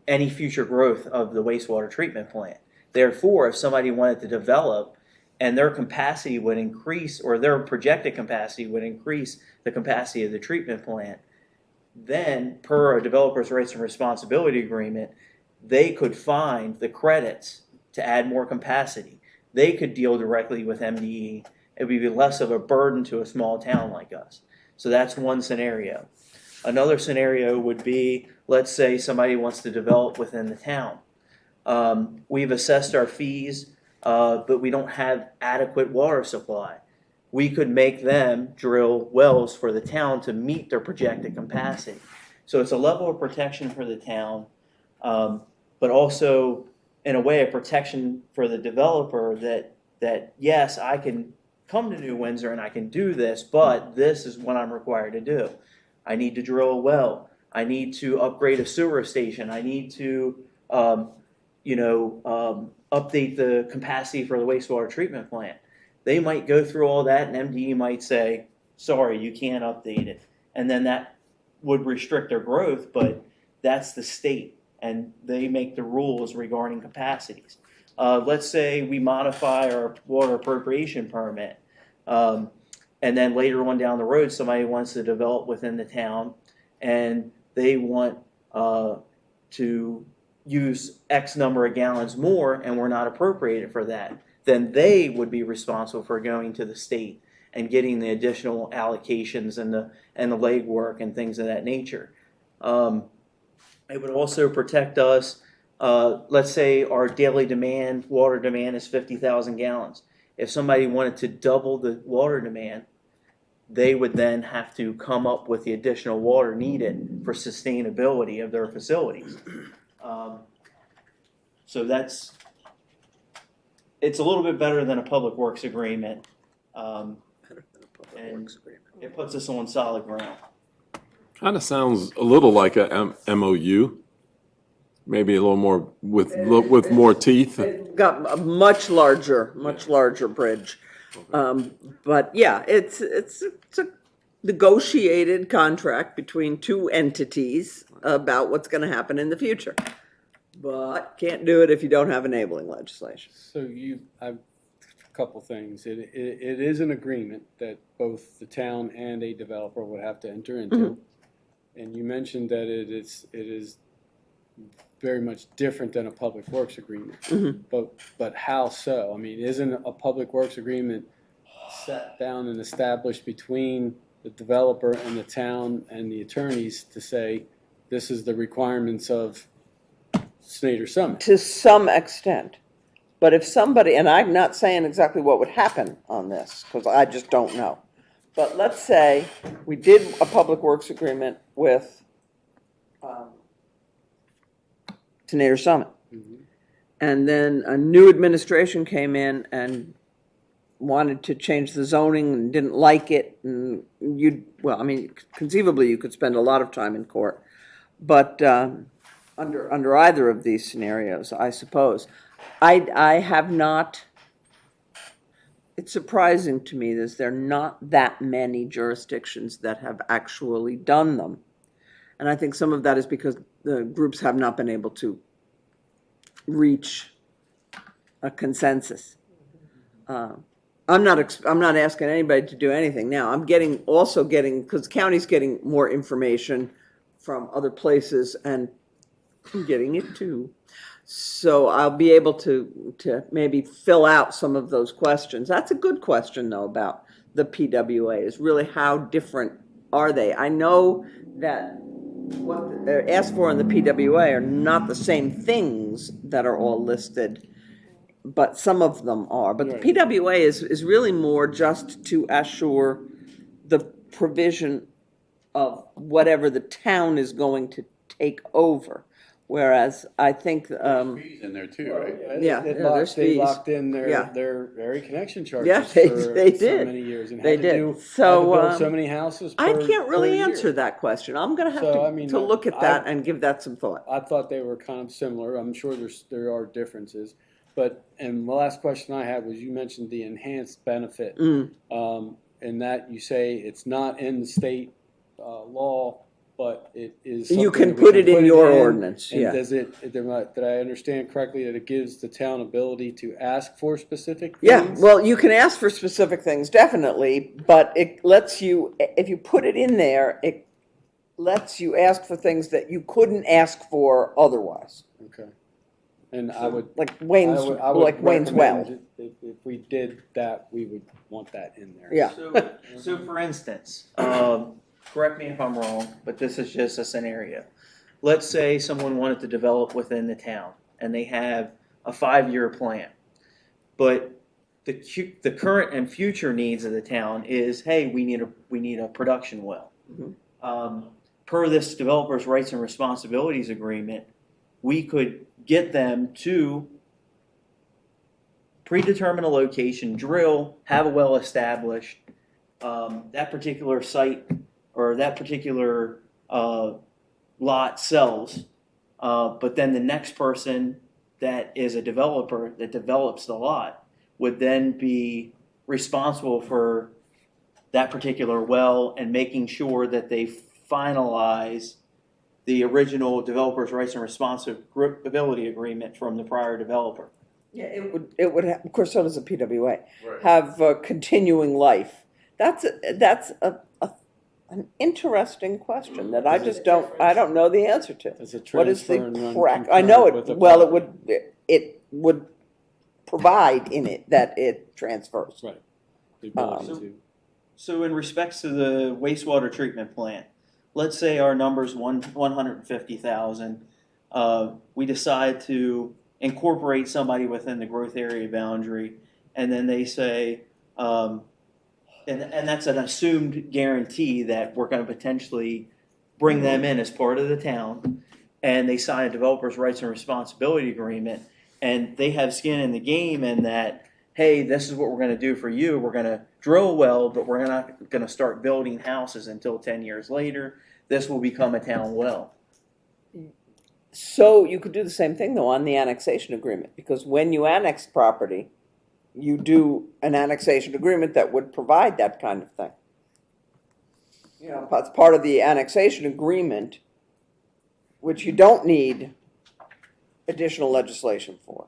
any future growth of the wastewater treatment plant. Therefore, if somebody wanted to develop and their capacity would increase, or their projected capacity would increase the capacity of the treatment plant, then per a developer's rights and responsibility agreement, they could find the credits to add more capacity. They could deal directly with MDE. It would be less of a burden to a small town like us. So that's one scenario. Another scenario would be, let's say somebody wants to develop within the town. We've assessed our fees, but we don't have adequate water supply. We could make them drill wells for the town to meet their projected capacity. So it's a level of protection for the town, but also, in a way, a protection for the developer that yes, I can come to New Windsor and I can do this, but this is what I'm required to do. I need to drill a well. I need to upgrade a sewer station. I need to, update the capacity for the wastewater treatment plant. They might go through all that, and MDE might say, sorry, you can't update it. And then that would restrict their growth, but that's the state, and they make the rules regarding capacities. Let's say we modify our water appropriation permit, and then later on down the road, somebody wants to develop within the town, and they want to use X number of gallons more, and we're not appropriated for that. Then they would be responsible for going to the state and getting the additional allocations and the legwork and things of that nature. It would also protect us. Let's say our daily water demand is 50,000 gallons. If somebody wanted to double the water demand, they would then have to come up with the additional water needed for sustainability of their facilities. So it's a little bit better than a public works agreement, and it puts us on solid ground. Kind of sounds a little like a MOU, maybe a little more with more teeth. It's got a much larger bridge. But yeah, it's a negotiated contract between two entities about what's going to happen in the future. But can't do it if you don't have enabling legislation. So I've a couple things. It is an agreement that both the town and a developer would have to enter into. And you mentioned that it is very much different than a public works agreement. But how so? I mean, isn't a public works agreement set down and established between the developer and the town and the attorneys to say, this is the requirements of Snyder Summit? To some extent. But if somebody, and I'm not saying exactly what would happen on this, because I just don't know. But let's say we did a public works agreement with Snyder Summit. And then a new administration came in and wanted to change the zoning and didn't like it. And conceivably you could spend a lot of time in court. But under either of these scenarios, I suppose. I have not, it's surprising to me that there are not that many jurisdictions that have actually done them. And I think some of that is because the groups have not been able to reach a consensus. I'm not asking anybody to do anything now. I'm also getting, because county's getting more information from other places and I'm getting it too. So I'll be able to maybe fill out some of those questions. That's a good question, though, about the PWA, is really how different are they? I know that what they're asked for in the PWA are not the same things that are all listed, but some of them are. But the PWA is really more just to assure the provision of whatever the town is going to take over. Whereas I think fees in there too, right? There's fees. They locked in their area connection charges they for did. so many years and They had to did. do So, had to build so many houses per, I can't really per year. answer that question. I'm going to have to look at that and give that some thought. I thought they were kind of similar. I'm sure there are differences. And the last question I had was, you mentioned the enhanced benefit. And that you say it's not in the state law, but it is. You something can that we put it in your ordinance, And yeah. does it, did I understand correctly that it gives the town ability to ask for specific things? Yeah, well, you can ask for specific things, definitely, but it lets you, if you put it in there, it lets you ask for things that you couldn't ask for otherwise. Okay. And I would. Like Wayne's, I would like Wayne's Well. recommend if we did that, we would want that in there. Yeah. So for instance, correct me if I'm wrong, but this is just a scenario. Let's say someone wanted to develop within the town and they have a 5-year plan. But the current and future needs of the town is, hey, we need a production well. Per this developer's rights and responsibilities agreement, we could get them to predetermine a location, drill, have a well established. That particular site or that particular lot sells, but then the next person that is a developer that develops the lot would then be responsible for that particular well and making sure that they finalize the original developer's rights and responsibility agreement from the prior developer. Yeah, it would have, of course, so does the PWA, have continuing life. That's an interesting question that I just don't know the answer to. Does it What is transfer the and run crack? I know concurrent with the it, well, property? it would provide in it that it transfers. Right. The ability to. So in respects to the wastewater treatment plant, let's say our number's 150,000. We decide to incorporate somebody within the growth area boundary, and then they say, and that's an assumed guarantee that we're going to potentially bring them in as part of the town, and they sign a developer's rights and responsibility agreement, and they have skin in the game in that, hey, this is what we're going to do for you. We're going to drill a well, but we're not going to start building houses until 10 years later. This will become a town well. So you could do the same thing, though, on the annexation agreement, because when you annex property, you do an annexation agreement that would provide that kind of thing. You know, that's part of the annexation agreement, which you don't need additional legislation for.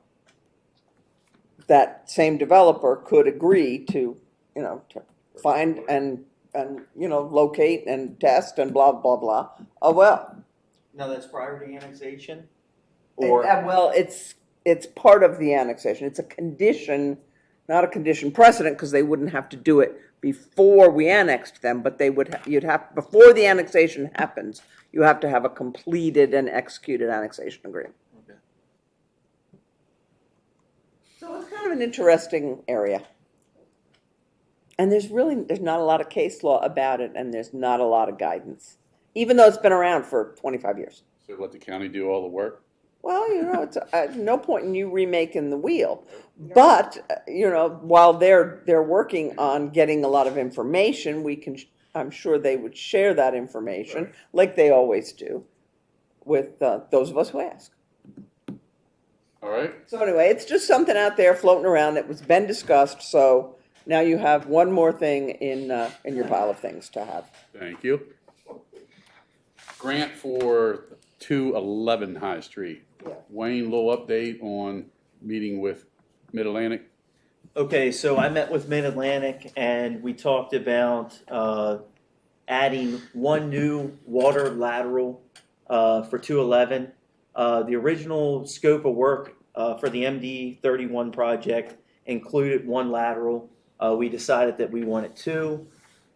That same developer could agree to, to find and locate and test and blah, blah, blah, a well. Now, that's prior to annexation? Or, Well, it's part of the annexation. It's a condition, not a condition precedent, because they wouldn't have to do it before we annexed them, but you'd have, before the annexation happens, you have to have a completed and executed annexation agreement. Okay. So it's kind of an interesting area. And there's not a lot of case law about it, and there's not a lot of guidance, even though it's been around for 25 years. So let the county do all the work? Well, it's no point in you remaking the wheel. But, while they're working on getting a lot of information, I'm sure they would share that information, like they always do, with those of us who ask. All right, So anyway, it's just something out there floating around that was been discussed, so now you have one more thing in your pile of things to have. thank you. Grant for 211 High Street. Yeah. Wayne, little update on meeting with Mid-Atlantic? okay, so I met with Mid-Atlantic and we talked about adding one new water lateral for 211. The original scope of work for the MD 31 project included one lateral. We decided that we wanted two.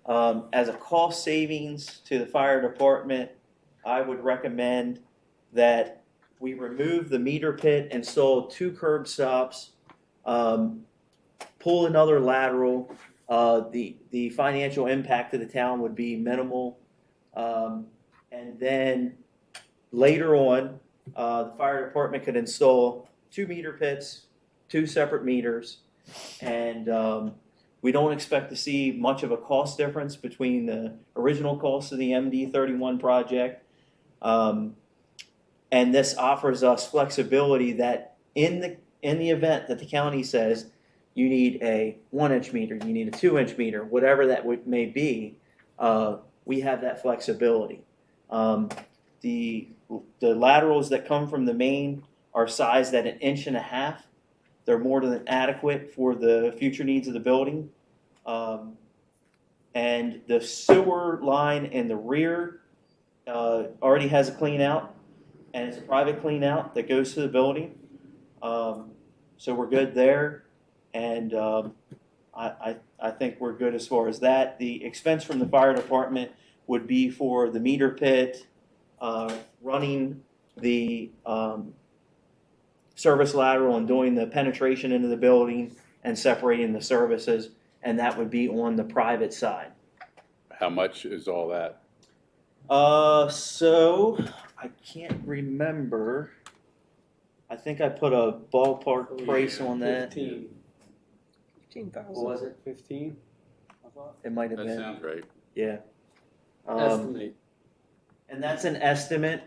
As a cost savings to the fire department, I would recommend that we remove the meter pit, install two curb stops, pull another lateral. The financial impact to the town would be minimal. And then later on, the fire department could install two meter pits, two separate meters, and we don't expect to see much of a cost difference between the original cost of the MD 31 project. And this offers us flexibility that in the event that the county says you need a 1-inch meter, you need a 2-inch meter, whatever that may be, we have that flexibility. The laterals that come from the main are sized at 1.5 inches. They're more than adequate for the future needs of the building. And the sewer line in the rear already has a clean out, and it's a private clean out that goes to the building. So we're good there, and I think we're good as far as that. The expense from the fire department would be for the meter pit, running the service lateral and doing the penetration into the building and separating the services, and that would be on the private side. How much is all that? So I can't remember. I think I put a ballpark price on that. 15. 15,000. What was it? 15, I thought. It might have That been. sounds right. Yeah. Estimate. And that's an estimate.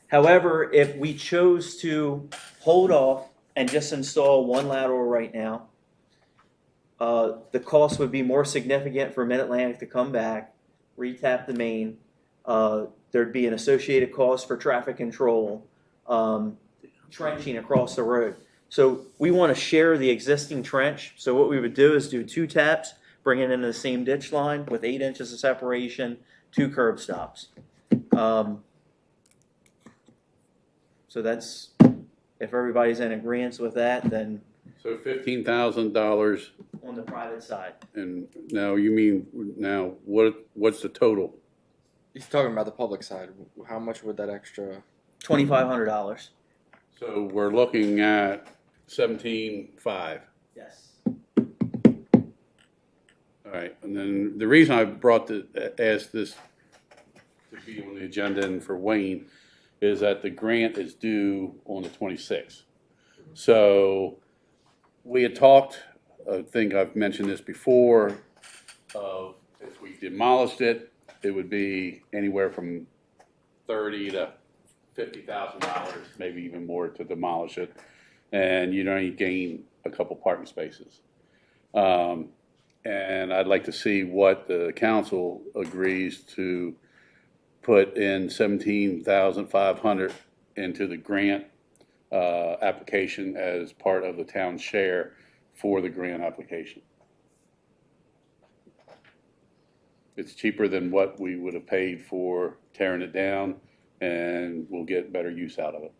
However, if we chose to hold off and just install one lateral right now, the cost would be more significant for Mid-Atlantic to come back, retap the main. There'd be an associated cost for traffic control, trenching across the road. So we want to share the existing trench. So what we would do is do 2 taps, bring it into the same ditch line with 8 inches of separation, 2 curb stops. So that's, if everybody's in agreement with that, then So $15,000, on the private side. and now you mean, now what's the total? He's talking about the public side. How much would that extra? $2,500. So we're looking at 17.5. Yes. All right, and then the reason I asked this to be on the agenda and for Wayne is that the grant is due on the 26th. So we had talked, I think I've mentioned this before, of if we demolished it, it would be anywhere from $30,000 to $50,000, maybe even more, to demolish it, and you'd only gain a couple parking spaces. And I'd like to see what the council agrees to put in $17,500 into the grant application as part of the town's share for the grant application. It's cheaper than what we would have paid for tearing it down, and we'll get better use out of it.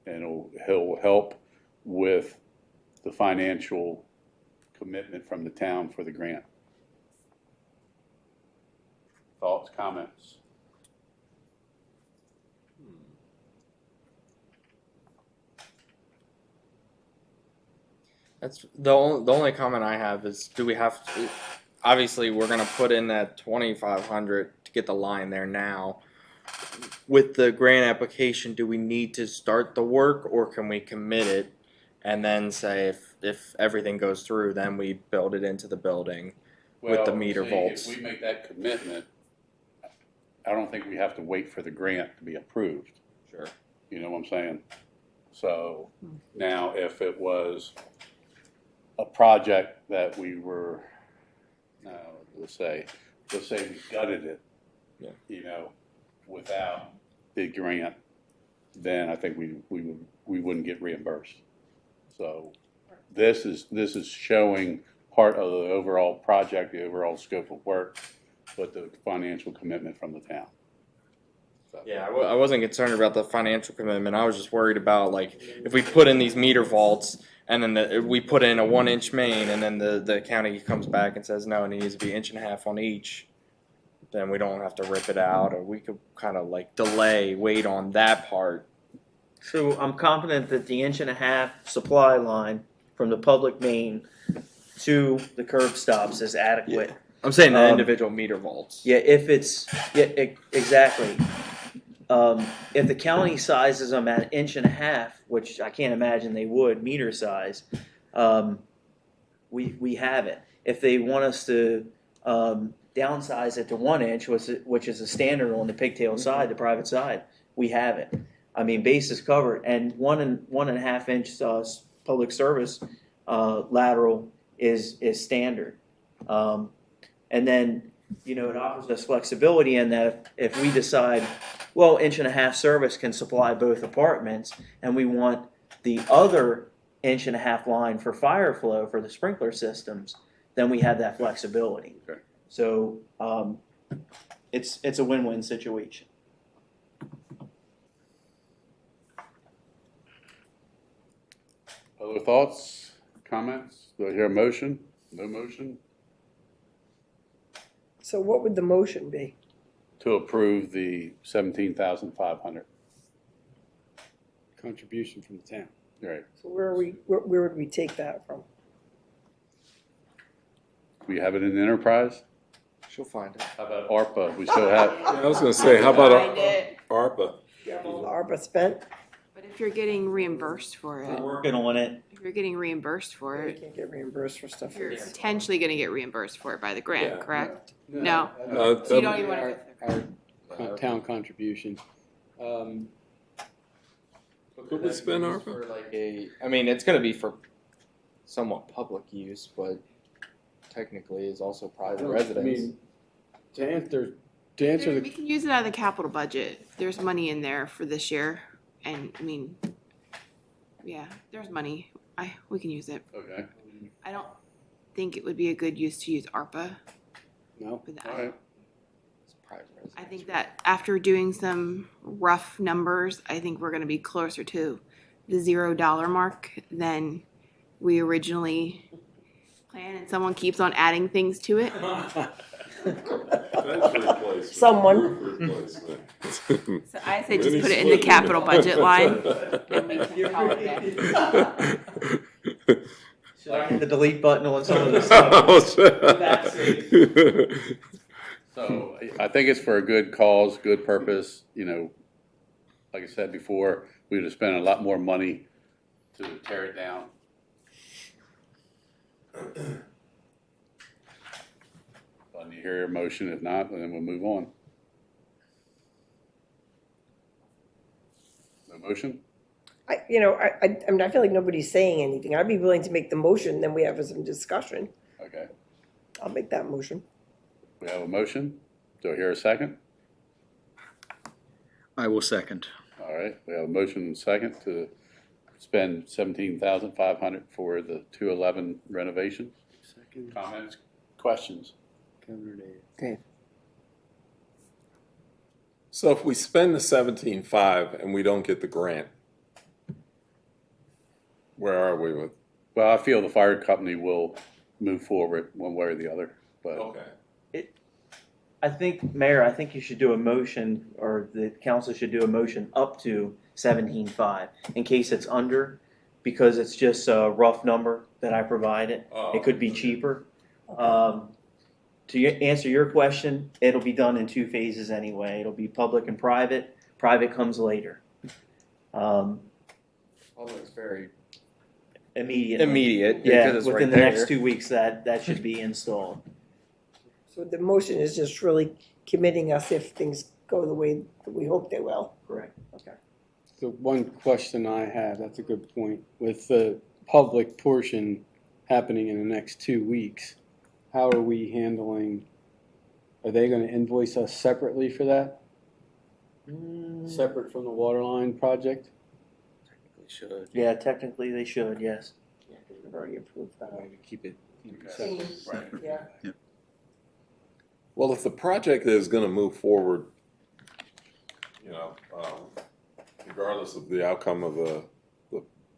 And he'll help with the financial commitment from the town for the grant. Thoughts, comments? That's the only comment I have is, do we have to, obviously we're gonna put in that 2,500 to get the line there now. With the grant application, do we need to start the work, or can we commit it and then say if everything goes through, then we build it into the building with the meter volts? If we make that commitment, I don't think we have to wait for the grant to be approved. Sure. You know what I'm saying? So now if it was a project that we were, let's say we gutted it, Yeah. you know, without the grant, then I think we wouldn't get reimbursed. So this is showing part of the overall project, the overall scope of work, but the financial commitment from the town. So. Yeah, I wasn't concerned about the financial commitment. I was just worried about, like, if we put in these meter vaults and then we put in a 1-inch main and then the county comes back and says, no, it needs to be 1.5 inches on each, then we don't have to rip it out, or we could kind of like wait on that part. So I'm confident that the 1.5 inch supply line from the public main to the curb stops is adequate. I'm saying the individual meter vaults. Yeah, if it's, exactly. If the county sizes them at 1.5 inches, which I can't imagine they would, meter size, we have it. If they want us to downsize it to 1 inch, which is a standard on the pigtail side, the private side, we have it. I mean, base is covered, and 1.5 inch public service lateral is standard. And then, you know, it offers us flexibility in that if we decide, well, 1.5 inch service can supply both apartments, and we want the other 1.5 inch line for fire flow for the sprinkler systems, then we have that flexibility. Okay. So it's a win-win situation. Other thoughts, comments? Do I hear a motion? No motion? So what would the motion be? To approve the 17,500. Contribution from the town. Right. So where would we take that from? We have it in the enterprise. She'll find it. How about ARPA? We still have. I was going to say, how about Find it. ARPA? ARPA spent? But if you're getting reimbursed for We're it, working on it. if you're getting reambushed for We it, can't get reimbursed for stuff. you're potentially gonna get reimbursed for it by the grant, Yeah. correct? No. No, So you don't even wanna go through. Town contribution. Could we spend ARPA? For like I mean, it's going to be for somewhat public use, but technically is also private I residence. mean, to answer We the, can use it out of the capital budget. There's money in there for this year, and I mean, yeah, there's money. We can use it. Okay. I don't think it would be a good use to use ARPA no, for that. All right. It's private residence. I think that after doing some rough numbers, I think we're gonna be closer to the $0 mark than we originally planned, and someone keeps on adding things to it. Someone. So I say just put it in the capital budget line, and we can call it there. Should I hit the delete button on some of this stuff? So I think it's for a good cause, good purpose. You know, like I said before, we would have spent a lot more money to tear it down. Let me hear your motion. If not, then we'll move on. No motion? I mean, I feel like nobody's saying anything. I'd be willing to make the motion, then we have some discussion. Okay. I'll make that motion. We have a motion. Do I hear a second? I will second. All right. We have a motion and second to spend 17,500 for the 211 renovations. second, Comments, questions? Governor Dave. Okay. So if we spend the 17.5 and we don't get the grant, where are we with? Well, I feel the fire company will move forward one way or the other, but. Okay. I think, Mayor, I think you should do a motion, or the council should do a motion up to 17.5 in case it's under, because it's just a rough number that I provided. It could be cheaper. Answer your question, it'll be done in 2 phases anyway. It'll be public and private. Private comes later. Although it's very Immediate. immediate. Yeah, because it's within right the there. next 2 weeks that should be installed. So the motion is just really committing us if things go the way that we hope they will. Correct. The one question I have, that's a good point, with the public portion happening in the next 2 weeks, how are we handling, are they gonna invoice us separately for that? Separate from the water line project? Should. Yeah, technically they should, yes. We've already approved that. Keep it. Right. Yeah. Well, if the project is going to move forward, regardless of the outcome of the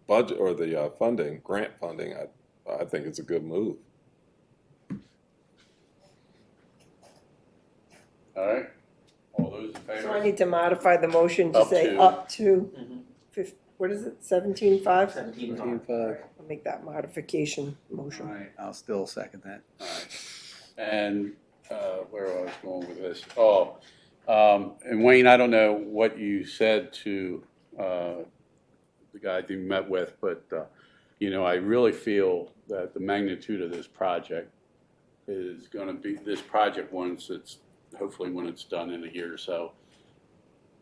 budget or the funding, grant funding, I think it's a good move. All right, all those in So I favor? need to modify the motion to Up say to. up to, Mhm. what is it, 17.5? 17.5. I'll make that modification All motion. right, I'll still second that. All right. And where I was going with this, and Wayne, I don't know what you said to the guy you met with, but, I really feel that the magnitude of this project is gonna be, this project, hopefully when it's done in a year or so,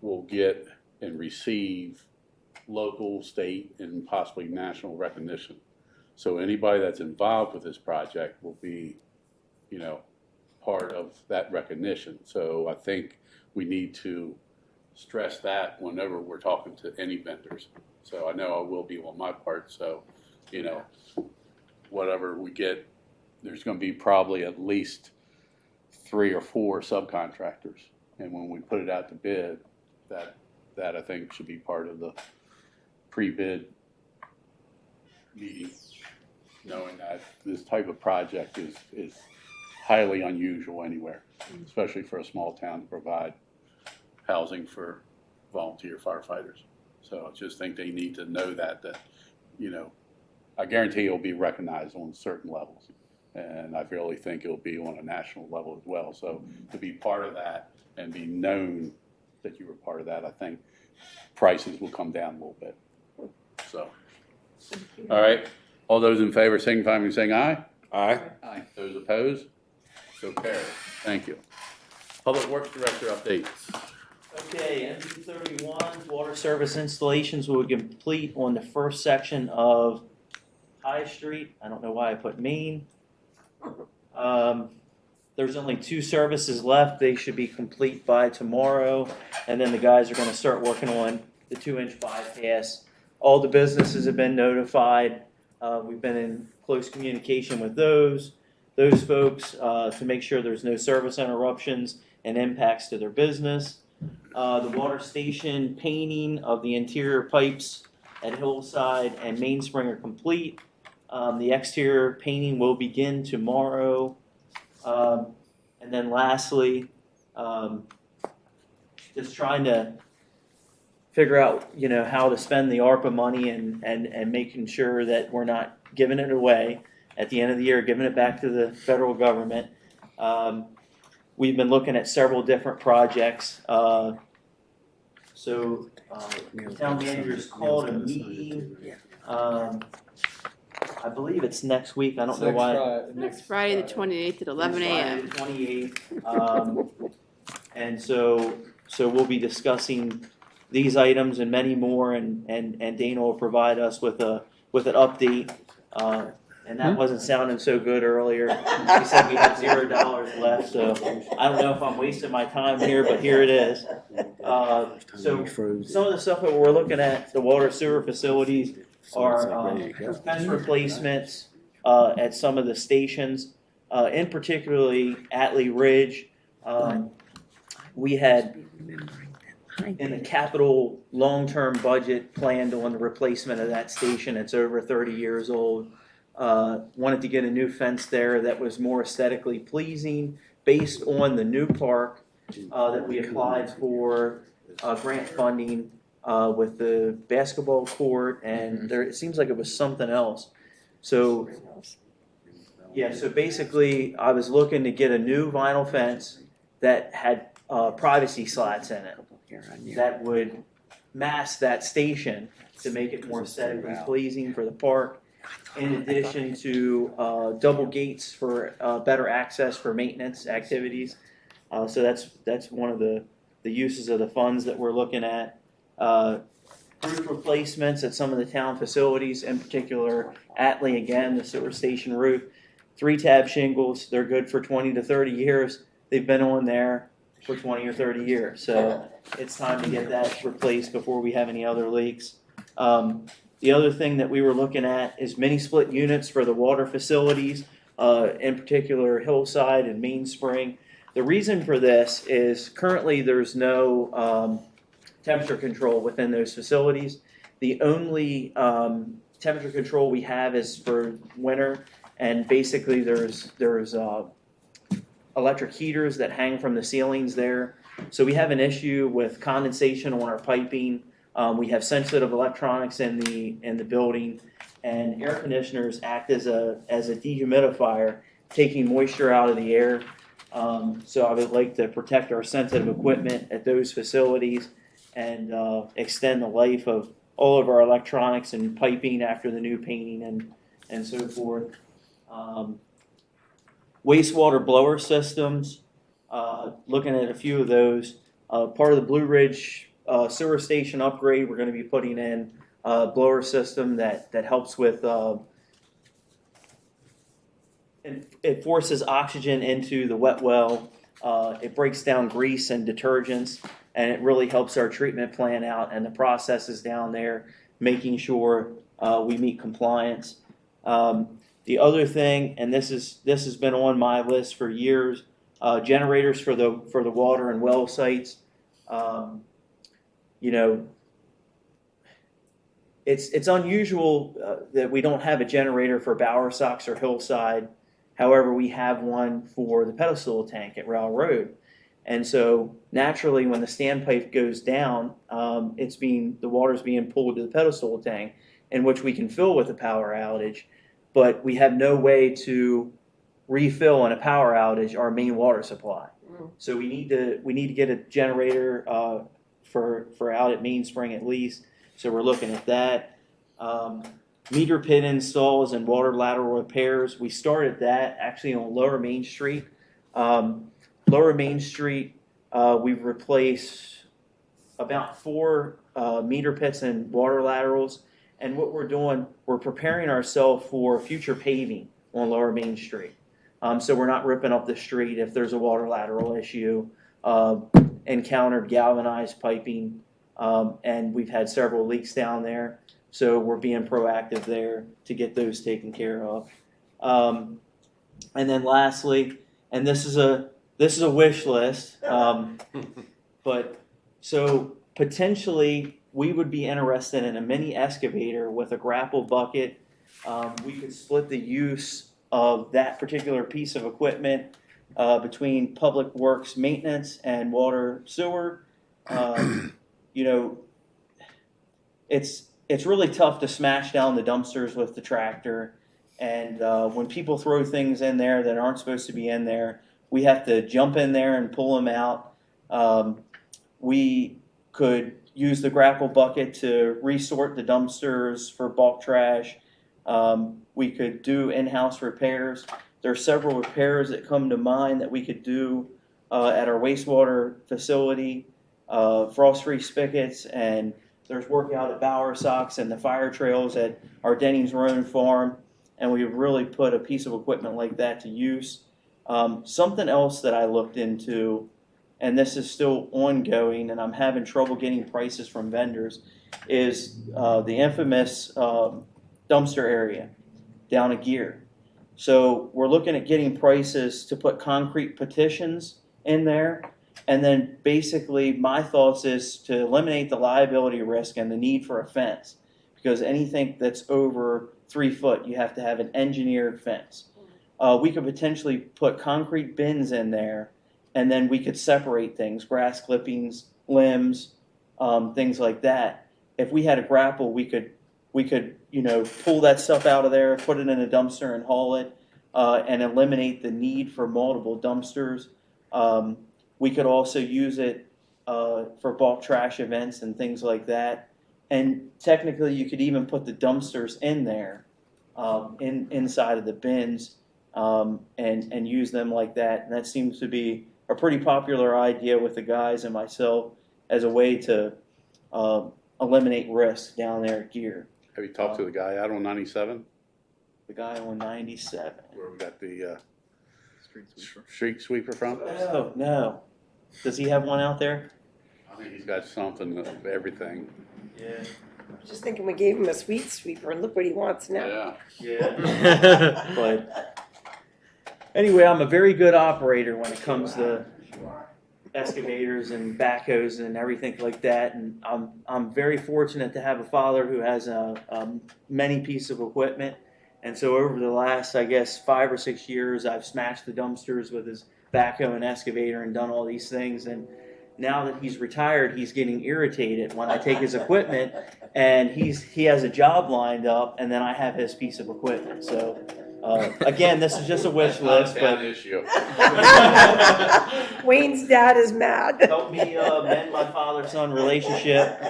will get and receive local, state, and possibly national recognition. So anybody that's involved with this project will be, part of that recognition. So I think we need to stress that whenever we're talking to any vendors. So I know I will be on my part, so, whatever we get, there's gonna be probably at least 3 or 4 subcontractors. And when we put it out to bid, that I think should be part of the pre-bid meeting, knowing that this type of project is highly unusual anywhere, especially for a small town to provide housing for volunteer firefighters. So I just think they need to know that, I guarantee it'll be recognized on certain levels. And I really think it'll be on a national level as well. So to be part of that and be known that you were part of that, I think prices will come down a little bit. So, all right, all those in favor signify by saying aye. Aye. Aye. Those opposed? So carried. Thank you. Public Works Director updates. Okay, MD 31, water service installations will be complete on the first section of High Street. I don't know why I put Main. There's only 2 services left. They should be complete by tomorrow. And then the guys are going to start working on the 2-inch bypass. All the businesses have been notified. We've been in close communication with those folks to make sure there's no service interruptions and impacts to their business. The water station painting of the interior pipes at Hillside and Mainspring are complete. The exterior painting will begin tomorrow. And then lastly, just trying to figure out, how to spend the ARPA money and making sure that we're not giving it away at the end of the year, giving it back to the federal government. We've been looking at several different projects. So the town manager's called a meeting. I believe it's next week. I don't know why. Next Friday, the 28th at 11 a.m. Friday, the 28th. And so we'll be discussing these items and many more, and Dana will provide us with an update. And that wasn't sounding so good earlier. She said we have $0 left, so I don't know if I'm wasting my time here, but here it is. So some of the stuff that we're looking at, the water sewer facilities, are fence replacements at some of the stations, in particularly Atlee Ridge. We had in the capital long-term budget planned on the replacement of that station. It's over 30 years old. Wanted to get a new fence there that was more aesthetically pleasing based on the new park that we applied for grant funding with the basketball court, and there, it seems like it was something else. So, yeah, so basically I was looking to get a new vinyl fence that had privacy slats in it that would mask that station to make it more aesthetically pleasing for the park, in addition to double gates for better access for maintenance activities. So that's one of the uses of the funds that we're looking at. Roof replacements at some of the town facilities, in particular Atlee, again, the sewer station roof. 3-tab shingles, they're good for 20 to 30 years. They've been on there for 20 or 30 years. So it's time to get that replaced before we have any other leaks. The other thing that we were looking at is mini split units for the water facilities, in particular Hillside and Mainspring. The reason for this is currently there's no temperature control within those facilities. The only temperature control we have is for winter, and basically there's electric heaters that hang from the ceilings there. So we have an issue with condensation on our piping. We have sensitive electronics in the building, and air conditioners act as a dehumidifier, taking moisture out of the air. So I would like to protect our sensitive equipment at those facilities and extend the life of all of our electronics and piping after the new painting and so forth. Wastewater blower systems, looking at a few of those. Part of the Blue Ridge sewer station upgrade, we're going to be putting in a blower system that helps with, it forces oxygen into the wet well. It breaks down grease and detergents, and it really helps our treatment plant out and the processes down there, making sure we meet compliance. The other thing, and this has been on my list for years, generators for the water and well sites. You know, it's unusual that we don't have a generator for Bowersox or Hillside. However, we have one for the pedestal tank at Rail Road. And so naturally, when the standpipe goes down, the water's being pulled to the pedestal tank, in which we can fill with a power outage. But we have no way to refill in a power outage our main water supply. So we need to get a generator for out at Mainspring at least. So we're looking at that. Meter pit installs and water lateral repairs. We started that actually on Lower Main Street. Lower Main Street, we've replaced about 4 meter pits and water laterals. And what we're doing, we're preparing ourselves for future paving on Lower Main Street. So we're not ripping up the street if there's a water lateral issue. Encountered galvanized piping, and we've had several leaks down there. So we're being proactive there to get those taken care of. And then lastly, and this is a wish list, but so potentially we would be interested in a mini excavator with a grapple bucket. We could split the use of that particular piece of equipment between public works maintenance and water sewer. You know, it's really tough to smash down the dumpsters with the tractor, and when people throw things in there that aren't supposed to be in there, we have to jump in there and pull them out. We could use the grapple bucket to resort the dumpsters for bulk trash. We could do in-house repairs. There are several repairs that come to mind that we could do at our wastewater facility, frost-free spigots, and there's work out at Bowersox and the fire trails at our Dennings Roan farm, and we've really put a piece of equipment like that to use. Something else that I looked into, and this is still ongoing, and I'm having trouble getting prices from vendors, is the infamous dumpster area down at Gear. So we're looking at getting prices to put concrete partitions in there, And then basically my thoughts is to eliminate the liability risk and the need for a fence. Because anything that's over 3 foot, you have to have an engineered fence. We could potentially put concrete bins in there, and then we could separate things, grass clippings, limbs, things like that. If we had a grapple, we could pull that stuff out of there, put it in a dumpster and haul it, and eliminate the need for multiple dumpsters. We could also use it for bulk trash events and things like that. And technically, you could even put the dumpsters in there, inside of the bins, and use them like that. And that seems to be a pretty popular idea with the guys and myself as a way to eliminate risk down there at Gear. Have you talked to the guy out on 97? The guy on 97. Where we got the street sweeper from? Oh, no. Does he have one out there? I think he's got something of everything. Yeah. I was just thinking we gave him a sweet sweeper and look what he wants now. Yeah. But anyway, I'm a very good operator when it comes to excavators and backhoes and everything like that. And I'm very fortunate to have a father who has many pieces of equipment. And so over the last, I guess, 5 or 6 years, I've smashed the dumpsters with his backhoe and excavator and done all these things. And now that he's retired, he's getting irritated when I take his equipment and he has a job lined up, and then I have his piece of equipment. So again, this is just a wish list, but issue. Wayne's dad is mad. help me mend my father-son relationship.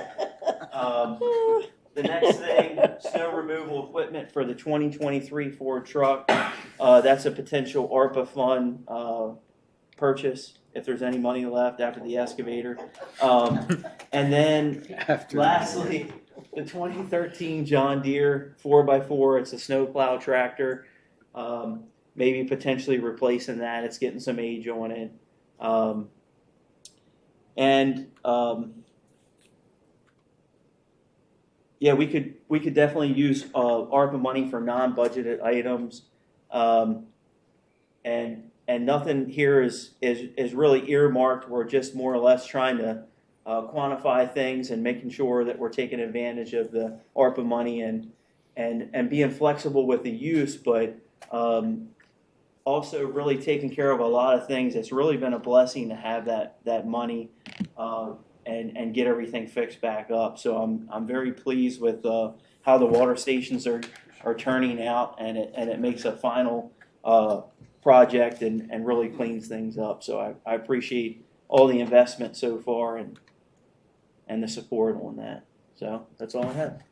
The next thing, snow removal equipment for the 2023 Ford truck. That's a potential ARPA fund purchase, if there's any money left after the excavator. And then lastly, the 2013 John Deere 4x4. It's a snowplow tractor. Maybe potentially replacing that. It's getting some age on it. Yeah, we could definitely use ARPA money for non-budgeted items, and nothing here is really earmarked. We're just more or less trying to quantify things and making sure that we're taking advantage of the ARPA money and being flexible with the use, but also really taking care of a lot of things. It's really been a blessing to have that money. And get everything fixed back up. So I'm very pleased with how the water stations are turning out, and it makes a final project and really cleans things up. So I appreciate all the investment so far and the support on that. So that's all I have.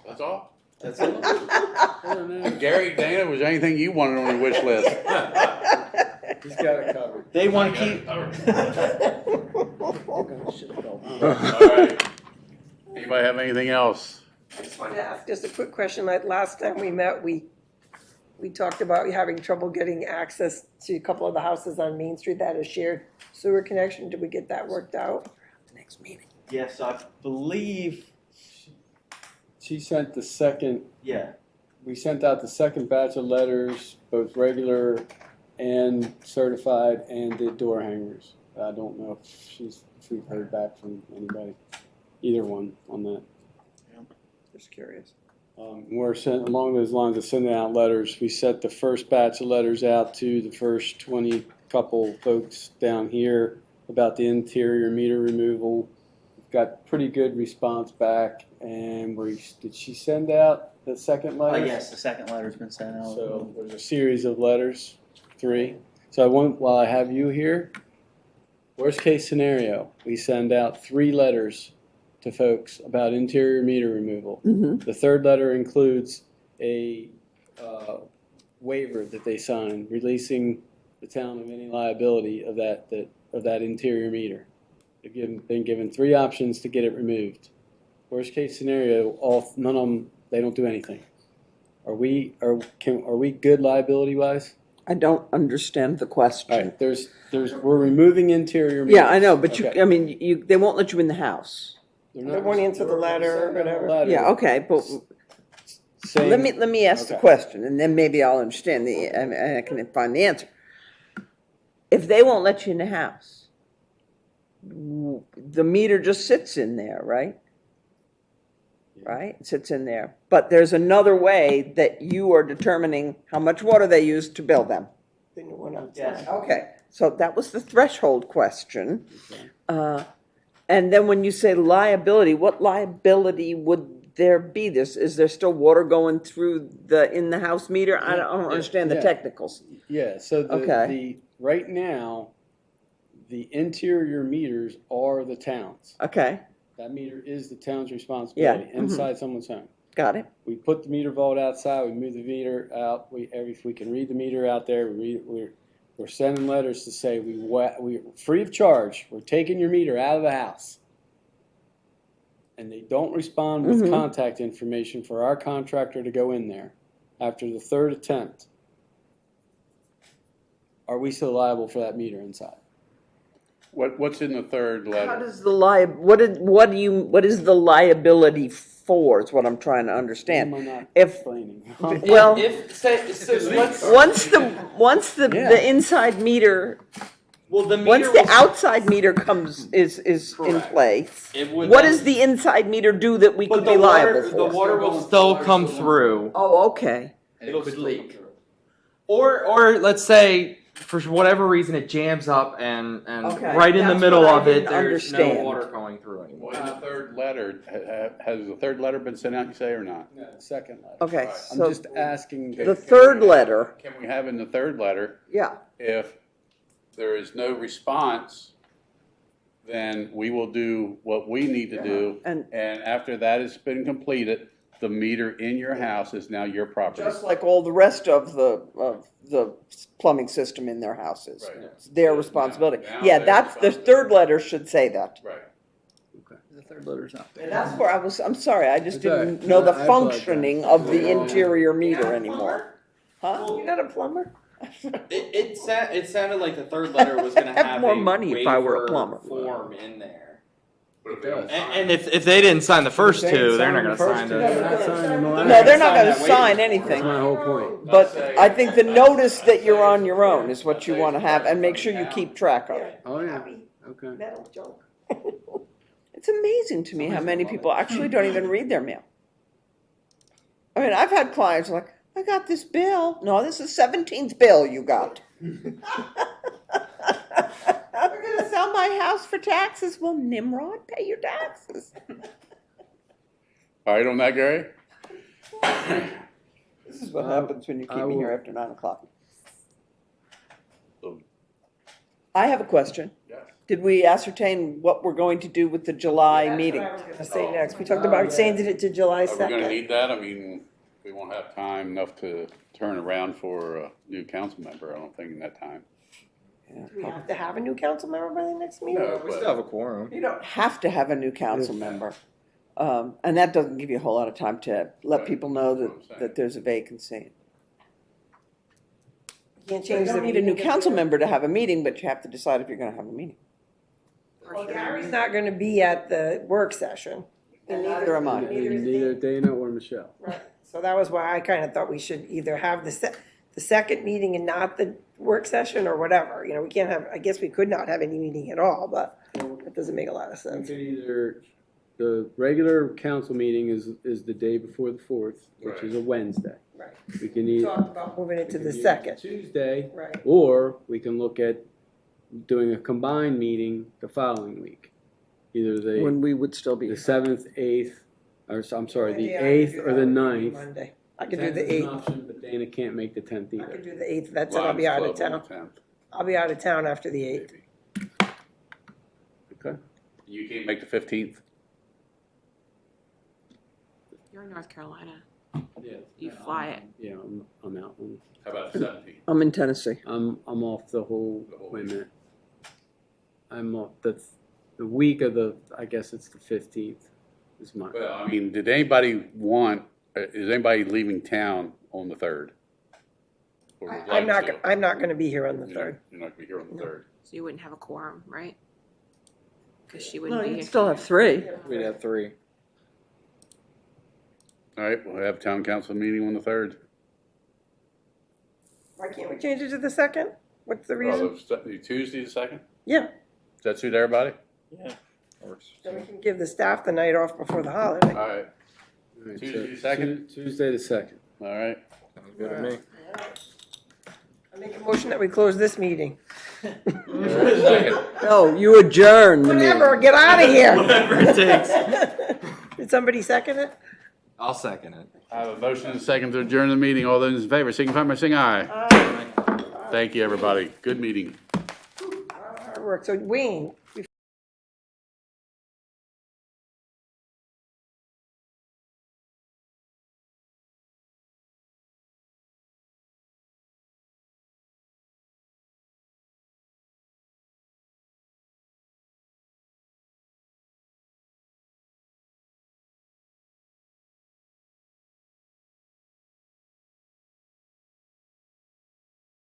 That's all? That's it? Gary, Dana, was there anything you wanted on your wish list? He's got it covered. They want to keep. All right. Anybody have anything else? I just wanted to ask just a quick question. Like last time we met, we talked about having trouble getting access to a couple of the houses on Main Street that had a shared sewer connection. Did we get that worked out? The next meeting. Yes, I believe. She sent the second, Yeah. we sent out the second batch of letters, both regular and certified, and did door hangers. I don't know if we've heard back from anybody, either one on that. Just curious. We're sent along those lines of sending out letters. We sent the first batch of letters out to the first 20 couple folks down here about the interior meter removal. We've got pretty good response back. And did she send out the second letter? Yes, the second letter's been sent out. So there's a series of letters, 3. So while I have you here, worst case scenario, we send out 3 letters to folks about interior meter removal. Mm-hmm. The third letter includes a waiver that they sign releasing the town of any liability of that interior meter. They've been given 3 options to get it removed. Worst case scenario, none of them, they don't do anything. Are we good liability wise? I don't understand the question. All right, we're removing interior meters. Yeah, I know, but Okay. they won't let you in the house. They won't answer the letter or whatever. Yeah, okay, but Saying- let me ask the Okay. question, and then maybe I'll understand and I can find the answer. If they won't let you in the house, the meter just sits in there, right? Right, it sits in there. But there's another way that you are determining how much water they use to bill them. The new one outside. Yes. Okay, so that was the threshold question. And then when you say liability, what liability would there be? Is there still water going through the in-the-house meter? I don't understand the Yeah. technicals. Yeah, so Okay. right now, the interior meters are the town's. Okay, That meter is the town's responsibility, Yeah, inside someone's home. got it. We put the meter vault outside, we move the meter out, if we can read the meter out there, we're sending letters to say, we free of charge, we're taking your meter out of the house. And they don't respond with contact information for our contractor to go in there after the third attempt. Are we still liable for that meter inside? What's in the third How letter? does the what is the liability for, is what I'm trying to understand. Am I not If- explaining? Well, Once once the Yeah. inside meter, well, the meter once the will- outside meter is in Correct. place, it would what then- does the inside meter do that we but could the be water, liable the for? water will still come through. Oh, okay. It'll leak. Or let's say for whatever reason it jams up and Okay, right in the that's middle what I of it, didn't there's no understand. water going through anymore. Well, in the third letter, has the third letter been sent out, you say, or not? No, second letter. Okay, I'm so just asking. the third letter, Can we have in the third letter, yeah, if there is no response, then we will do what we need to do. and And after that has been completed, the meter in your house is now your property. just like all the rest of the plumbing system in their houses. Right. It's their Now- responsibility. now Yeah, their that's, the responsibility. third letter should say that. Right. The third letter's not there. And that's where I'm sorry, I just It's all didn't right. know the I apologize. functioning of the Yeah. interior meter anymore. Huh? You're not a plumber? It sounded like the third letter was going to I'd have have more a money if I were a waiver plumber. form in there. But if they don't sign And if they didn't sign the first If they two, they're sign not the going to first sign two, the. they're not signing the last. No, they're not gonna Sign that sign waiver. anything, That's my whole point. but I think the notice that you're on your own is what you wanna have, and make sure you keep track of it. Oh, yeah, Happy okay. metal junk. It's amazing to me how many people actually don't even read their mail. I mean, I've had clients like, I got this bill. No, this is 17th bill you got. We're gonna sell my house for taxes. Well, Nimrod, pay your taxes. All right on that, Gary? This is what happens when you keep me here after 9 o'clock. I have a question. Yeah. Did we ascertain what we're going to do with the July meeting? That's what I was gonna say next. We talked about changing it to July Are we gonna 2nd. need that? I mean, we won't have time enough to turn around for a new council member, I don't think, in that time. Do we have to have a new council member by the next meeting? No, We but- still have a quorum. You don't have to have a new council member. And that doesn't give you a whole lot of time to let Right. people know That's what I'm saying. that there's a vacancy. You can't You change the don't need a new meeting. council member to have a meeting, but you have to decide if you're gonna have a meeting. Well, Gary's not gonna be at the work session. And neither am I. Neither Dana or Michelle. Right. So that was why I kinda thought we should either have the second meeting and not the work session or whatever. You know, we can't have, I guess we could not have any meeting at all, but that doesn't make a lot of We sense. could either, the regular council meeting is the day before the 4th, which is a Wednesday. Right. We can We either. talked about moving it to the we can second. do Tuesday, Right. or we can look at doing a combined meeting the following week. Either When we would still be. the 7th, 8th, or, I'm sorry, the Monday, I could 8th do or that. the 9th. Monday. I could do 10th the is an 8th. option, but Dana can't make the 10th I either. could do the 8th. That's it. I'll be out of Lions Club on town. the 10th, I'll be out of town after the 8th. maybe. Okay. You can't make the 15th? You're in North Carolina. Yeah. You fly it. Yeah, I'm out. How about the 17th? I'm in Tennessee. I'm off the whole, The whole wait a week. minute. I'm off the week of the, I guess it's the 15th is my. Well, I mean, did anybody want, is anybody leaving town on the 3rd? Or would I'm like not, to? I'm not gonna be here on the You're not- 3rd. You're not gonna be here on the 3rd. So you wouldn't have a quorum, right? Because she No, wouldn't be you here. can still have 3. We'd have 3. All right, we'll have town council meeting on the 3rd. Why can't we change it to the 2nd? What's the reason? Tuesday the 2nd? Yeah, Does that suit everybody? Yeah, works. Then we can give the staff the night off before the holiday. All right, All right, Tuesday, so second? Tuesday the 2nd. all right. Sounds good to me. I make a motion that we close this meeting. No, you adjourn the meeting. Whatever, get out of here. Whatever it takes. Did somebody second it? I'll second it. I have a motion and a second to adjourn the meeting. All those in favor, signify by saying aye. Thank you, everybody. Good meeting. Hard work. So Wayne,